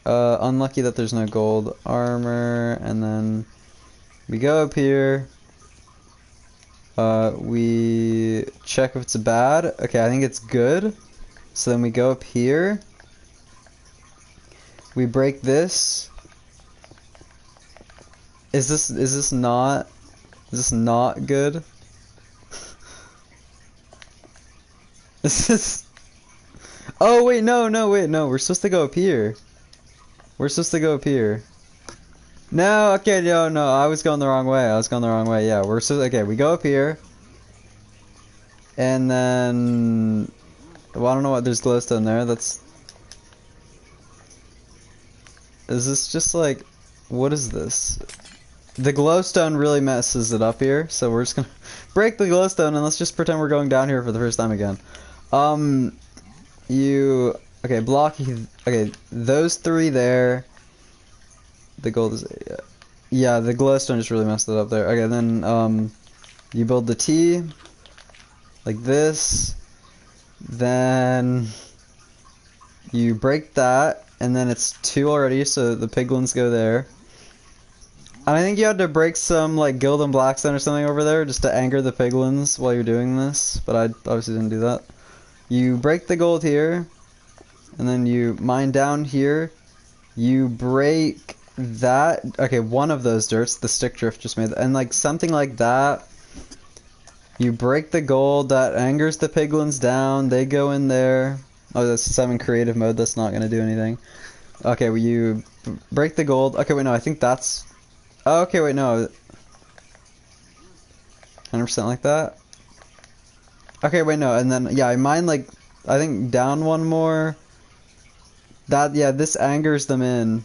Unlucky that there's no gold armor, and then we go up here. We check if it's bad. Okay, I think it's good. So then we go up here. We break this. Is this not good? Is this? Oh wait, no, we're supposed to go up here. We're supposed to go up here. No, okay, no, I was going the wrong way. Yeah, okay, we go up here. And then, well, I don't know what, there's glowstone there. Is this just like, what is this? The glowstone really messes it up here, so we're just gonna break the glowstone and let's just pretend we're going down here for the first time again. Okay, okay, those three there. The gold is, yeah, the glowstone just really messed it up there. Okay, then, you build the T, like this, then you break that, and then it's 2 already, so the piglins go there. And I think you had to break some, like, Guild and Blackstone or something over there, just to anger the piglins while you're doing this, but I obviously didn't do that. You break the gold here, and then you mine down here, you break that, okay, one of those dirts, the stick drift just made that, and like something like that. You break the gold, that angers the piglins down, they go in there. Oh, that's 7 creative mode, that's not gonna do anything. Okay, well, you break the gold. Okay, wait, no, I think that's, oh, okay, wait, no. 100% like that. Okay, wait, no, and then, yeah, I mine, like, I think down one more. That, yeah, this angers them in.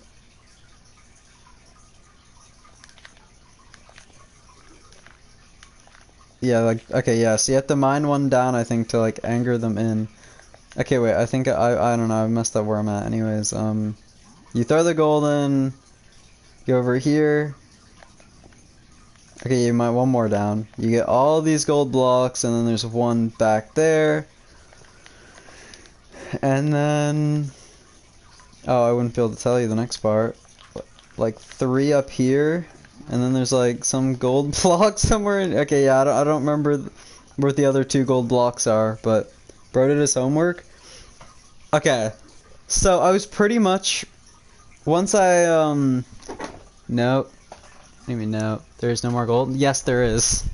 Yeah, like, okay, yeah, so you have to mine one down, I think, to, like, anger them in. Okay, wait, I think, I don't know, I messed up where I'm at. Anyways, you throw the gold in, go over here. Okay, you mine one more down. You get all these gold blocks, and then there's one back there. And then, oh, I wouldn't be able to tell you the next part. Like, 3 up here. And then there's like some gold blocks somewhere. Okay, yeah, I don't remember where the other 2 gold blocks are, but bro did his homework. Okay, so I was pretty much, once I, nope. What do you mean, no? There's no more gold? Yes, there is.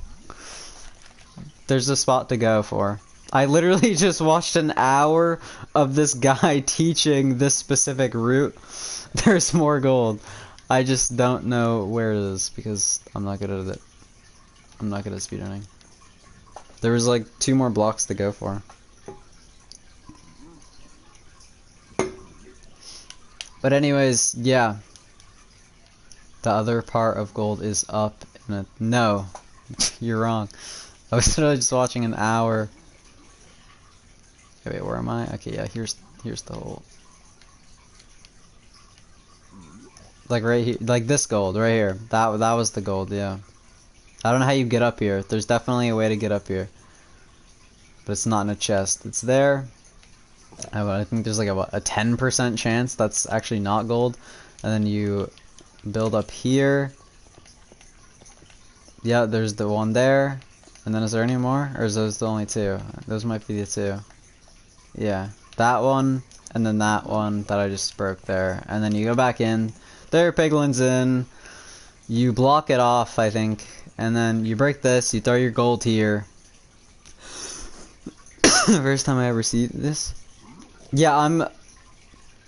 There's a spot to go for. I literally just watched an hour of this guy teaching this specific route. There's more gold. I just don't know where it is because I'm not good at it. I'm not good at speedrunning. There was like 2 more blocks to go for. But anyways, yeah. The other part of gold is up in a... No. You're wrong. I was literally just watching an hour. Okay, wait, where am I? Okay, yeah, here's the hole. Like right here, like this gold right here. That was the gold, yeah. I don't know how you get up here. There's definitely a way to get up here, but it's not in a chest. It's there. I think there's like a 10% chance that's actually not gold, and then you build up here. Yeah, there's the one there, and then is there any more, or is those the only 2? Those might be the 2. Yeah, that one, and then that one that I just broke there, and then you go back in. There, piglins in. You block it off, I think, and then you break this. You throw your gold here. First time I ever see this. Yeah,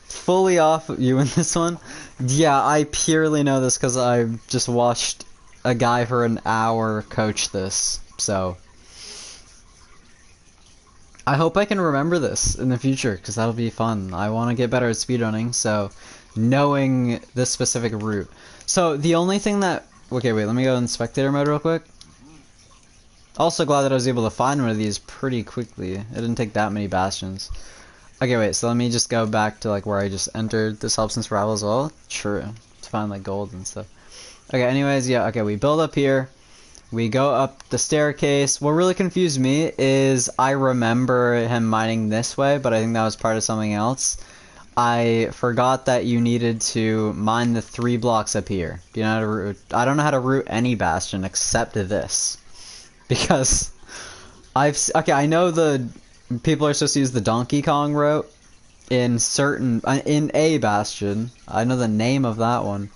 fully off you in this one. Yeah, I purely know this because I just watched a guy for an hour coach this, so I hope I can remember this in the future because that'll be fun. I want to get better at speedrunning, so knowing this specific route. So the only thing that... Okay, wait, let me go in spectator mode real quick. Also glad that I was able to find one of these pretty quickly. It didn't take that many bastions. Okay, wait, so let me just go back to like where I just entered. This helps in survival as well. True. To find like gold and stuff. Okay, anyways, yeah, okay, we build up here. We go up the staircase. What really confused me is I remember him mining this way, but I think that was part of something else. I forgot that you needed to mine the 3 blocks up here. Do you know how to route? I don't know how to route any bastion except this. Because okay, I know the people are supposed to use the Donkey Kong route in a bastion. I know the name of that one.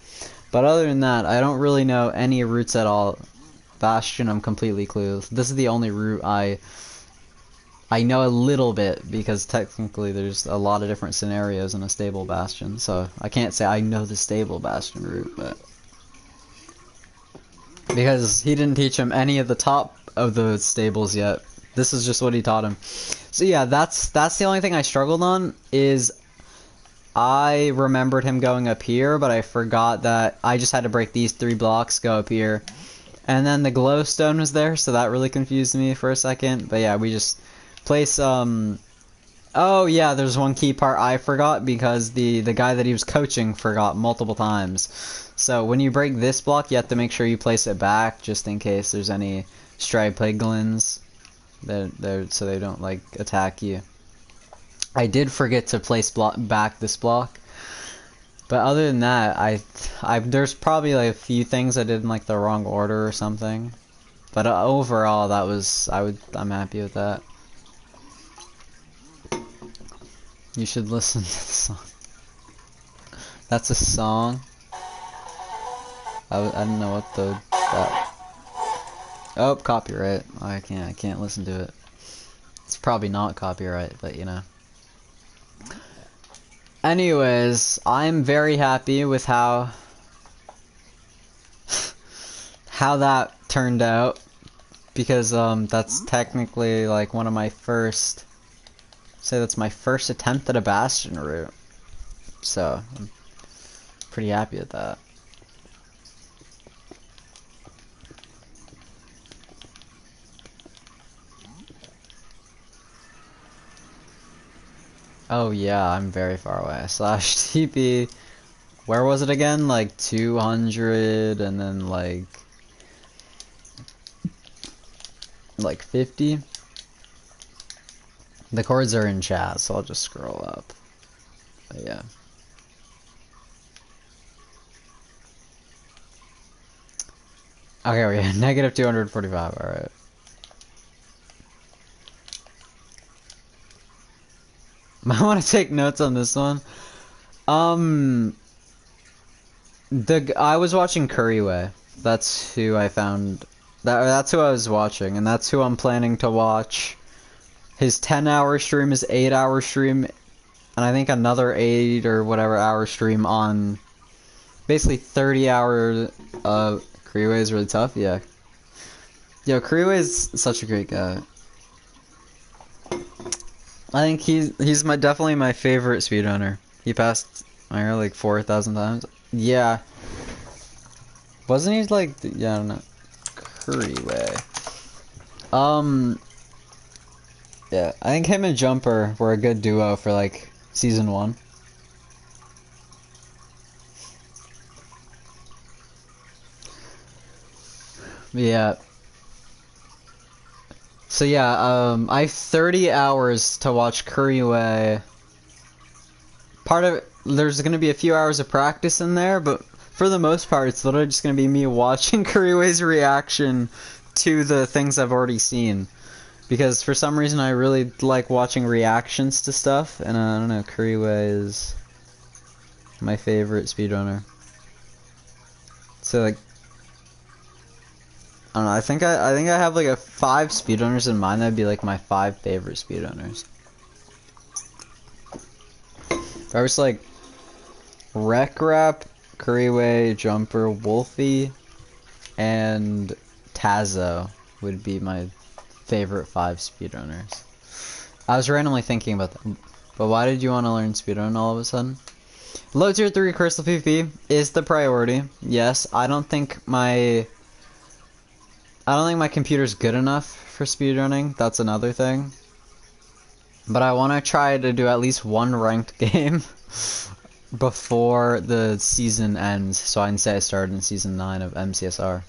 But other than that, I don't really know any routes at all. Bastion, I'm completely clueless. This is the only route I know a little bit, because technically there's a lot of different scenarios in a stable bastion, so I can't say I know the stable bastion route, but because he didn't teach him any of the top of the stables yet. This is just what he taught him. So yeah, that's the only thing I struggled on, is I remembered him going up here, but I forgot that I just had to break these 3 blocks, go up here. And then the glowstone was there, so that really confused me for a second. But yeah, we just place, oh yeah, there's one key part I forgot, because the guy that he was coaching forgot multiple times. So when you break this block, you have to make sure you place it back, just in case there's any stray piglins so they don't, like, attack you. I did forget to place back this block. But other than that, there's probably like a few things I did in like the wrong order or something. But overall, that was I'm happy with that. You should listen to the song. That's a song. I don't know what that. Oh, copyright. I can't listen to it. It's probably not copyright, but you know. Anyways, I'm very happy with how that turned out, because that's technically like one of my first, that's my first attempt at a bastion route, so I'm pretty happy with that. Oh yeah, I'm very far away. Slash TP. Where was it again? Like 200 and then like 50? The chords are in chat, so I'll just scroll up. But yeah. Okay, we have negative 245, alright. I want to take notes on this one. I was watching Curryway. That's who I found. That's who I was watching, and that's who I'm planning to watch. His 10-hour stream, his 8-hour stream, and I think another 8 or whatever hour stream on basically 30-hour. Curryway is really tough. Yeah. Yo, Curryway is such a great guy. I think he's definitely my favorite speedrunner. He passed my hair like 4,000 times. Yeah. Wasn't he like, yeah, I don't know. Curryway. Yeah, I think him and Jumper were a good duo for like season 1. Yeah. So yeah, I have 30 hours to watch Curryway. Part of it, there's gonna be a few hours of practice in there, but for the most part, it's literally just gonna be me watching Curryway's reaction to the things I've already seen. Because for some reason, I really like watching reactions to stuff, and I don't know, Curryway is my favorite speedrunner. So like, I don't know, I think I have like 5 speedrunners in mind that'd be like my 5 favorite speedrunners. I was like Wreck Rap, Curryway, Jumper, Wolfie, and Tazo would be my favorite 5 speedrunners. I was randomly thinking about them, but why did you want to learn speedrun all of a sudden? Low tier 3 Crystal PvP is the priority. Yes, I don't think my computer's good enough for speedrunning. That's another thing. But I want to try to do at least one ranked game before the season ends, so I can say I started in season 9 of MCSR.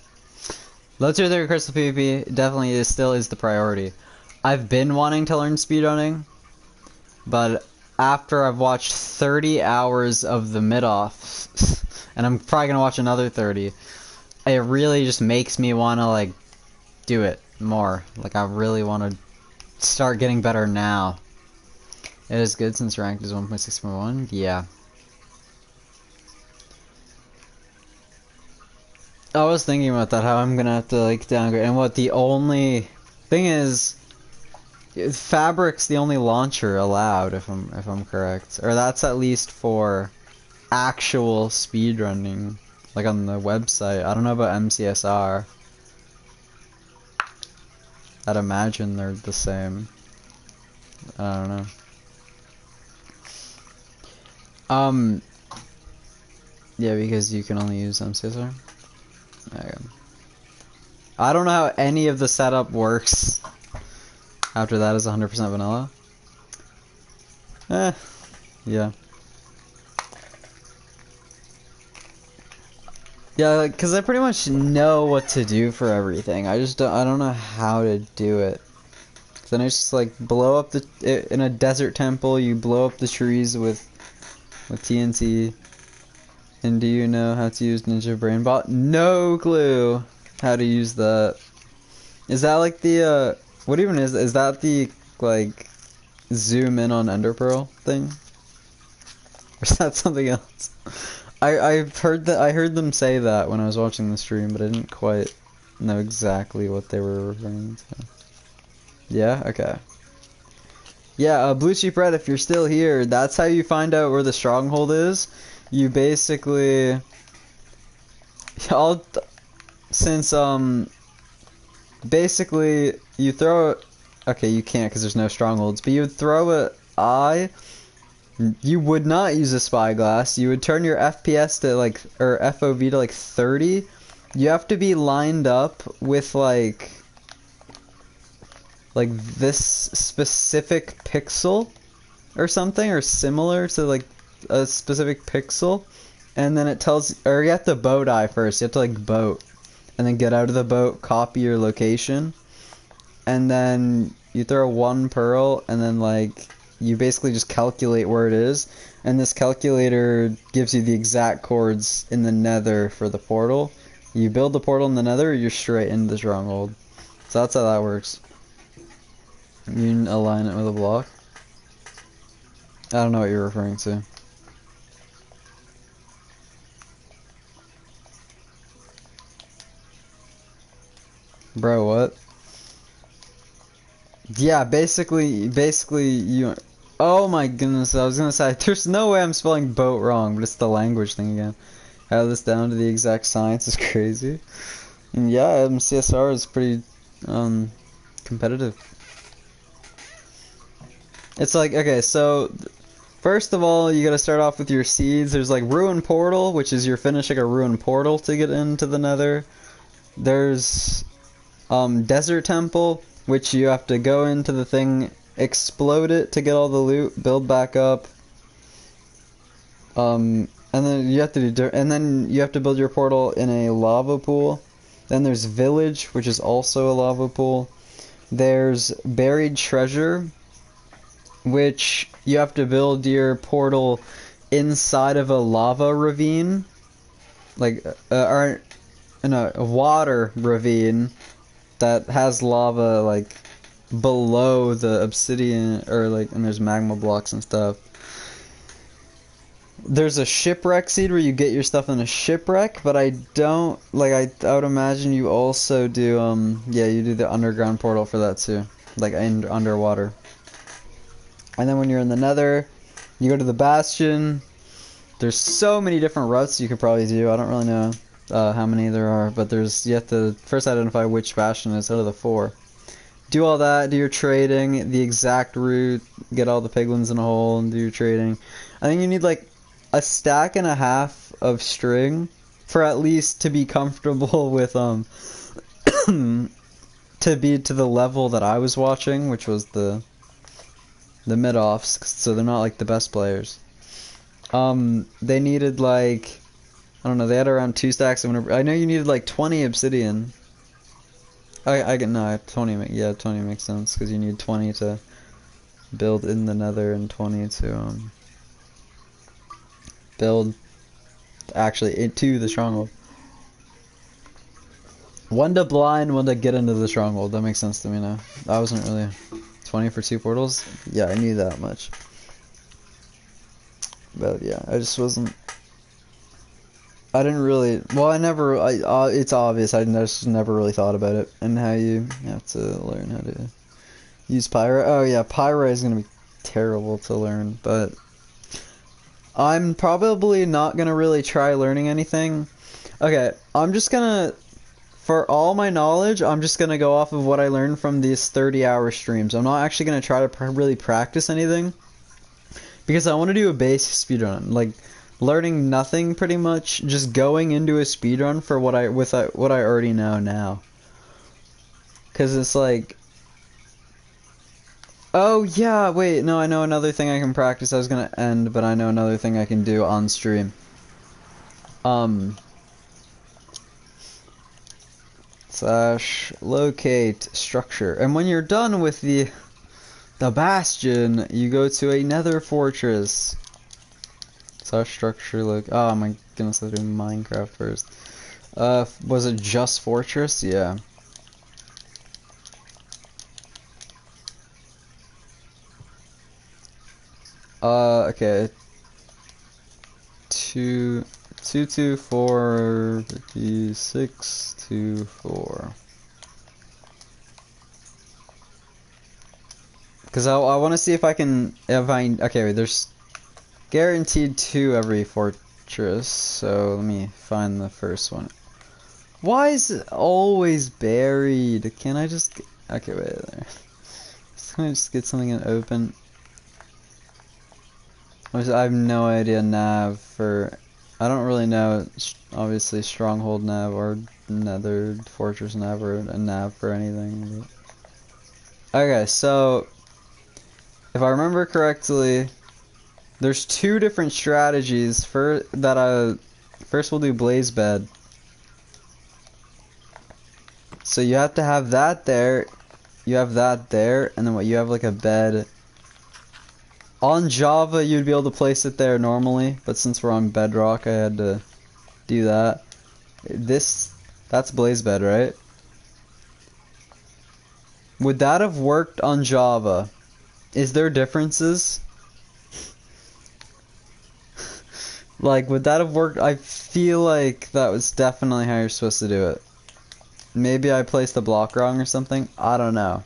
Low tier 3 Crystal PvP definitely still is the priority. I've been wanting to learn speedrunning, but after I've watched 30 hours of the mid-off, and I'm probably gonna watch another 30, it really just makes me wanna like do it more. Like I really wanna start getting better now. It is good since ranked is 1.6.1. Yeah. I was thinking about that, how I'm gonna have to like downgrade, and what the only thing is, Fabric's the only launcher allowed, if I'm correct, or that's at least for actual speedrunning, like on the website. I don't know about MCSR. I'd imagine they're the same. I don't know. Yeah, because you can only use MCSR. Okay. I don't know how any of the setup works. After that is 100% vanilla. Yeah. Yeah, because I pretty much know what to do for everything. I don't know how to do it. Then it's just like blow up in a desert temple, you blow up the trees with TNT. And do you know how to use Ninja Brainbot? No clue how to use that. Is that like the, what even is that the, like, zoom in on Ender Pearl thing? Or is that something else? I heard them say that when I was watching the stream, but I didn't quite know exactly what they were referring to. Yeah? Okay. Yeah, Blue Sheep Red, if you're still here, that's how you find out where the stronghold is. You basically... basically, you throw... Okay, you can't because there's no strongholds, but you would throw a eye... You would not use a spyglass. You would turn your FPS to like, or FOV to like 30. You have to be lined up with like this specific pixel or something, or similar to like a specific pixel, and then it tells, or you have to boat eye first. You have to like boat, and then get out of the boat, copy your location, and then you throw one pearl, and then like you basically just calculate where it is, and this calculator gives you the exact chords in the nether for the portal. You build the portal in the nether, you're straight into the stronghold. So that's how that works. You align it with a block. I don't know what you're referring to. Bro, what? Yeah, basically you... Oh my goodness, I was gonna say, there's no way I'm spelling boat wrong, but it's the language thing again. Have this down to the exact science is crazy. And yeah, MCSR is pretty, competitive. It's like, okay, so, first of all, you gotta start off with your seeds. There's like Ruin Portal, which is you're finishing a Ruin Portal to get into the nether. There's, Desert Temple, which you have to go into the thing, explode it to get all the loot, build back up, and then you have to build your portal in a lava pool. Then there's Village, which is also a lava pool. There's Buried Treasure, which you have to build your portal inside of a lava ravine, like or in a water ravine that has lava like below the obsidian, or like, and there's magma blocks and stuff. There's a shipwreck seed where you get your stuff in a shipwreck, but I don't, like, I would imagine you also do, yeah, you do the underground portal for that too, like underwater. And then when you're in the nether, You go to the Bastion. There's so many different routes you could probably do. I don't really know how many there are, but you have to first identify which Bastion is out of the 4. Do all that, do your trading, the exact route, get all the piglins in a hole, and do your trading. I think you need like a stack and a half of string for at least to be comfortable with to be to the level that I was watching, which was the mid-offs, so they're not like the best players. They needed like, I don't know, they had around 2 stacks. I know you needed like 20 obsidian. No, 20, yeah, 20 makes sense, because you need 20 to build in the nether and 20 to, build, actually, into the stronghold. 1 to blind, 1 to get into the stronghold, that makes sense to me now. I wasn't really, 20 for 2 portals? Yeah, I knew that much. But yeah, I just wasn't, I didn't really, well, it's obvious, I just never really thought about it, and how you have to learn how to use Pyro. Oh yeah, Pyro is going to be terrible to learn, but I'm probably not going to really try learning anything. Okay, I'm just going to, for all my knowledge, I'm just going to go off of what I learned from these 30-hour streams. I'm not actually going to try to really practice anything, because I want to do a base speedrun, like, learning nothing pretty much, just going into a speedrun for what I already know now. Cause it's like, oh yeah, wait, no, I know another thing I can practice. I was gonna end, but I know another thing I can do on stream. Slash locate structure, and when you're done with the Bastion, you go to a nether fortress. Structure, look. Oh my goodness, let's do Minecraft first. Was it just Fortress? Yeah. Okay. 2245624. Because I want to see if I can, okay, wait, there's guaranteed 2 every fortress, so let me find the first one. Why is it always buried? Can I just, okay, wait there. Can I just get something and open? I have no idea nav for, I don't really know, obviously stronghold nav or nether fortress nav or a nav for anything. Okay, so if I remember correctly, there's 2 different strategies for that. First we'll do blaze bed. So you have to have that there, you have that there, and then what, you have like a bed. On Java you'd be able to place it there normally, but since we're on Bedrock I had to do that. That's blaze bed, right? Would that have worked on Java? Is there differences? Like, would that have worked? I feel like that was definitely how you're supposed to do it. Maybe I placed the block wrong or something? I don't know.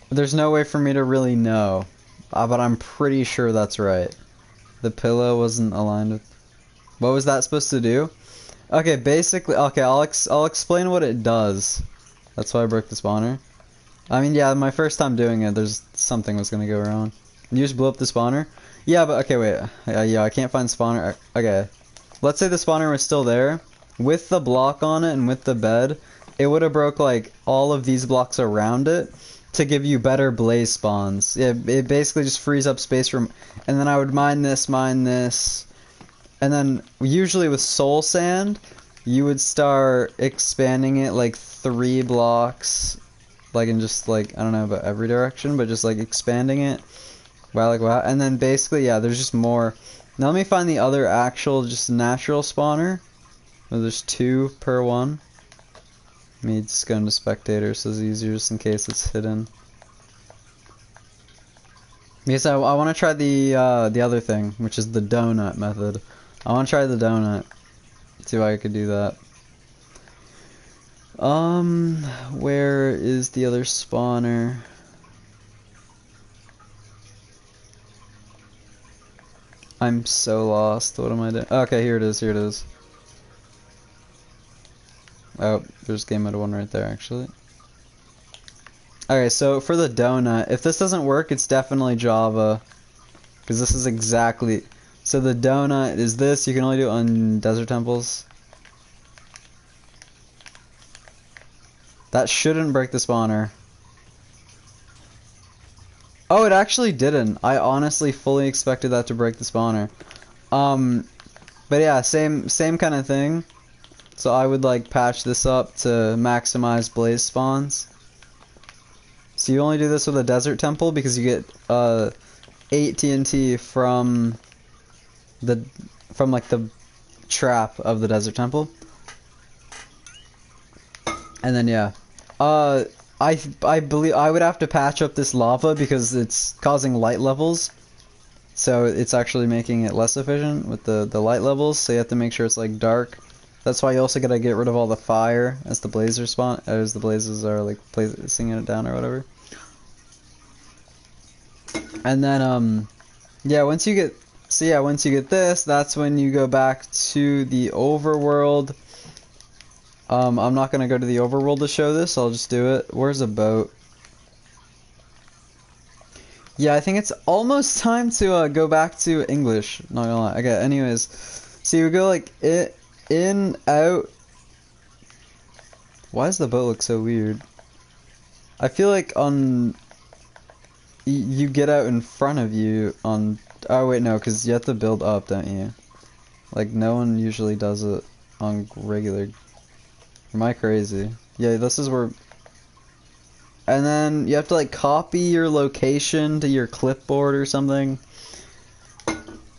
There's no way for me to really know. But I'm pretty sure that's right. The pillow wasn't aligned with... What was that supposed to do? Okay, basically... Okay, I'll explain what it does. That's why I broke the spawner. I mean, yeah, my first time doing it, there's something was gonna go wrong. You just blew up the spawner? Yeah, but okay, wait. Yeah, I can't find spawner. Okay. Let's say the spawner was still there. With the block on it and with the bed, it would have broke, like, all of these blocks around it to give you better blaze spawns. Yeah, it basically just frees up space from... And then I would mine this, and then usually with soul sand, you would start expanding it, like, 3 blocks, like, in just, like, I don't know about every direction, but just, like, expanding it. Wow, like, wow. And then basically, yeah, there's just more. Now let me find the other actual, just natural spawner. Oh, there's 2 per one. Let me just go into spectator so it's easier just in case it's hidden. Because I want to try the other thing, which is the donut method. I want to try the donut. See if I could do that. Where is the other spawner? I'm so lost. What am I doing? Okay, here it is. Here it is. Oh, there's game mode 1 right there, actually. Okay, so for the donut, if this doesn't work, it's definitely Java. Because this is exactly... So the donut is this. You can only do it on desert temples. That shouldn't break the spawner. Oh, it actually didn't. I honestly fully expected that to break the spawner. But yeah, same kind of thing. So I would like patch this up to maximize blaze spawns. So you only do this with a desert temple because you get 8 TNT from like the trap of the desert temple. And then yeah. I believe I would have to patch up this lava because it's causing light levels. So it's actually making it less efficient with the light levels, so you have to make sure it's like dark. That's why you also gotta get rid of all the fire as the blazes spawn, as the blazes are like placing it down or whatever. And then yeah, once you get this, that's when you go back to the overworld. I'm not gonna go to the overworld to show this. I'll just do it. Where's a boat? Yeah, I think it's almost time to go back to English. Not gonna lie. Okay, anyways, so you go like in, out. Why does the boat look so weird? I feel like on you get out in front of you on. Oh wait, no, because you have to build up, don't you? Like no one usually does it on regular. Am I crazy? Yeah, this is where... And then you have to like copy your location to your clipboard or something.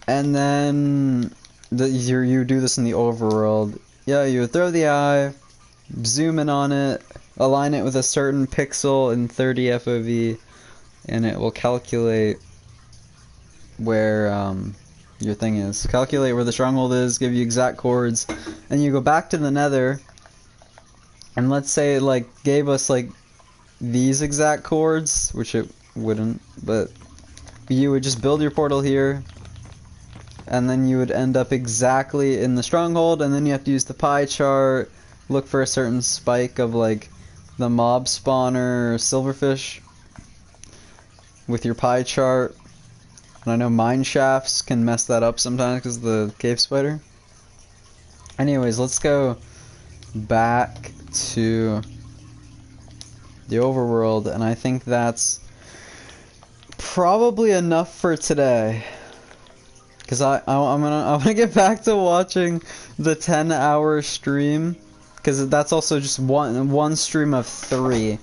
And then you do this in the overworld. Yeah, you would throw the eye, zoom in on it, align it with a certain pixel in 30 FOV, and it will calculate where your thing is. Calculate where the stronghold is, give you exact chords, and you go back to the nether. And let's say it like gave us like these exact chords, which it wouldn't, but you would just build your portal here, and then you would end up exactly in the stronghold, and then you have to use the pie chart, look for a certain spike of like the mob spawner silverfish with your pie chart. And I know mine shafts can mess that up sometimes because of the cave spider. Anyways, let's go back to the overworld, and I think that's probably enough for today. Cause I'm gonna get back to watching the 10-hour stream, cause that's also just one stream of 3,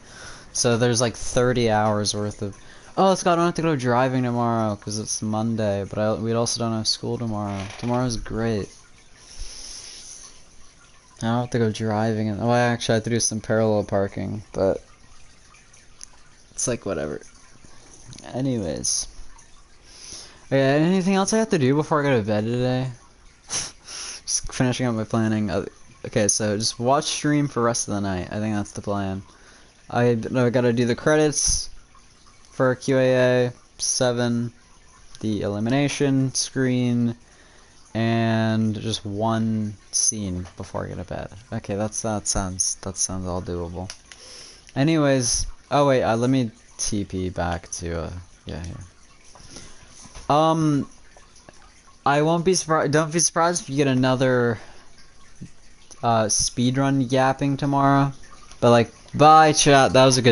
so there's like 30 hours worth of. Oh, Scott, I don't have to go driving tomorrow because it's Monday, but we also don't have school tomorrow. Tomorrow's great. I don't have to go driving, and actually I have to do some parallel parking, but it's like whatever. Anyways, okay, anything else I have to do before I go to bed today? Just finishing up my planning. Okay, so just watch stream for the rest of the night. I think that's the plan. I gotta do the credits for QAA 7, the elimination screen, and just one scene before I get to bed. Okay, that sounds all doable. Anyways, oh wait, let me TP back to yeah, here. I won't be surprised. Don't be surprised if you get another speedrun yapping tomorrow. But like, bye chat. That was a good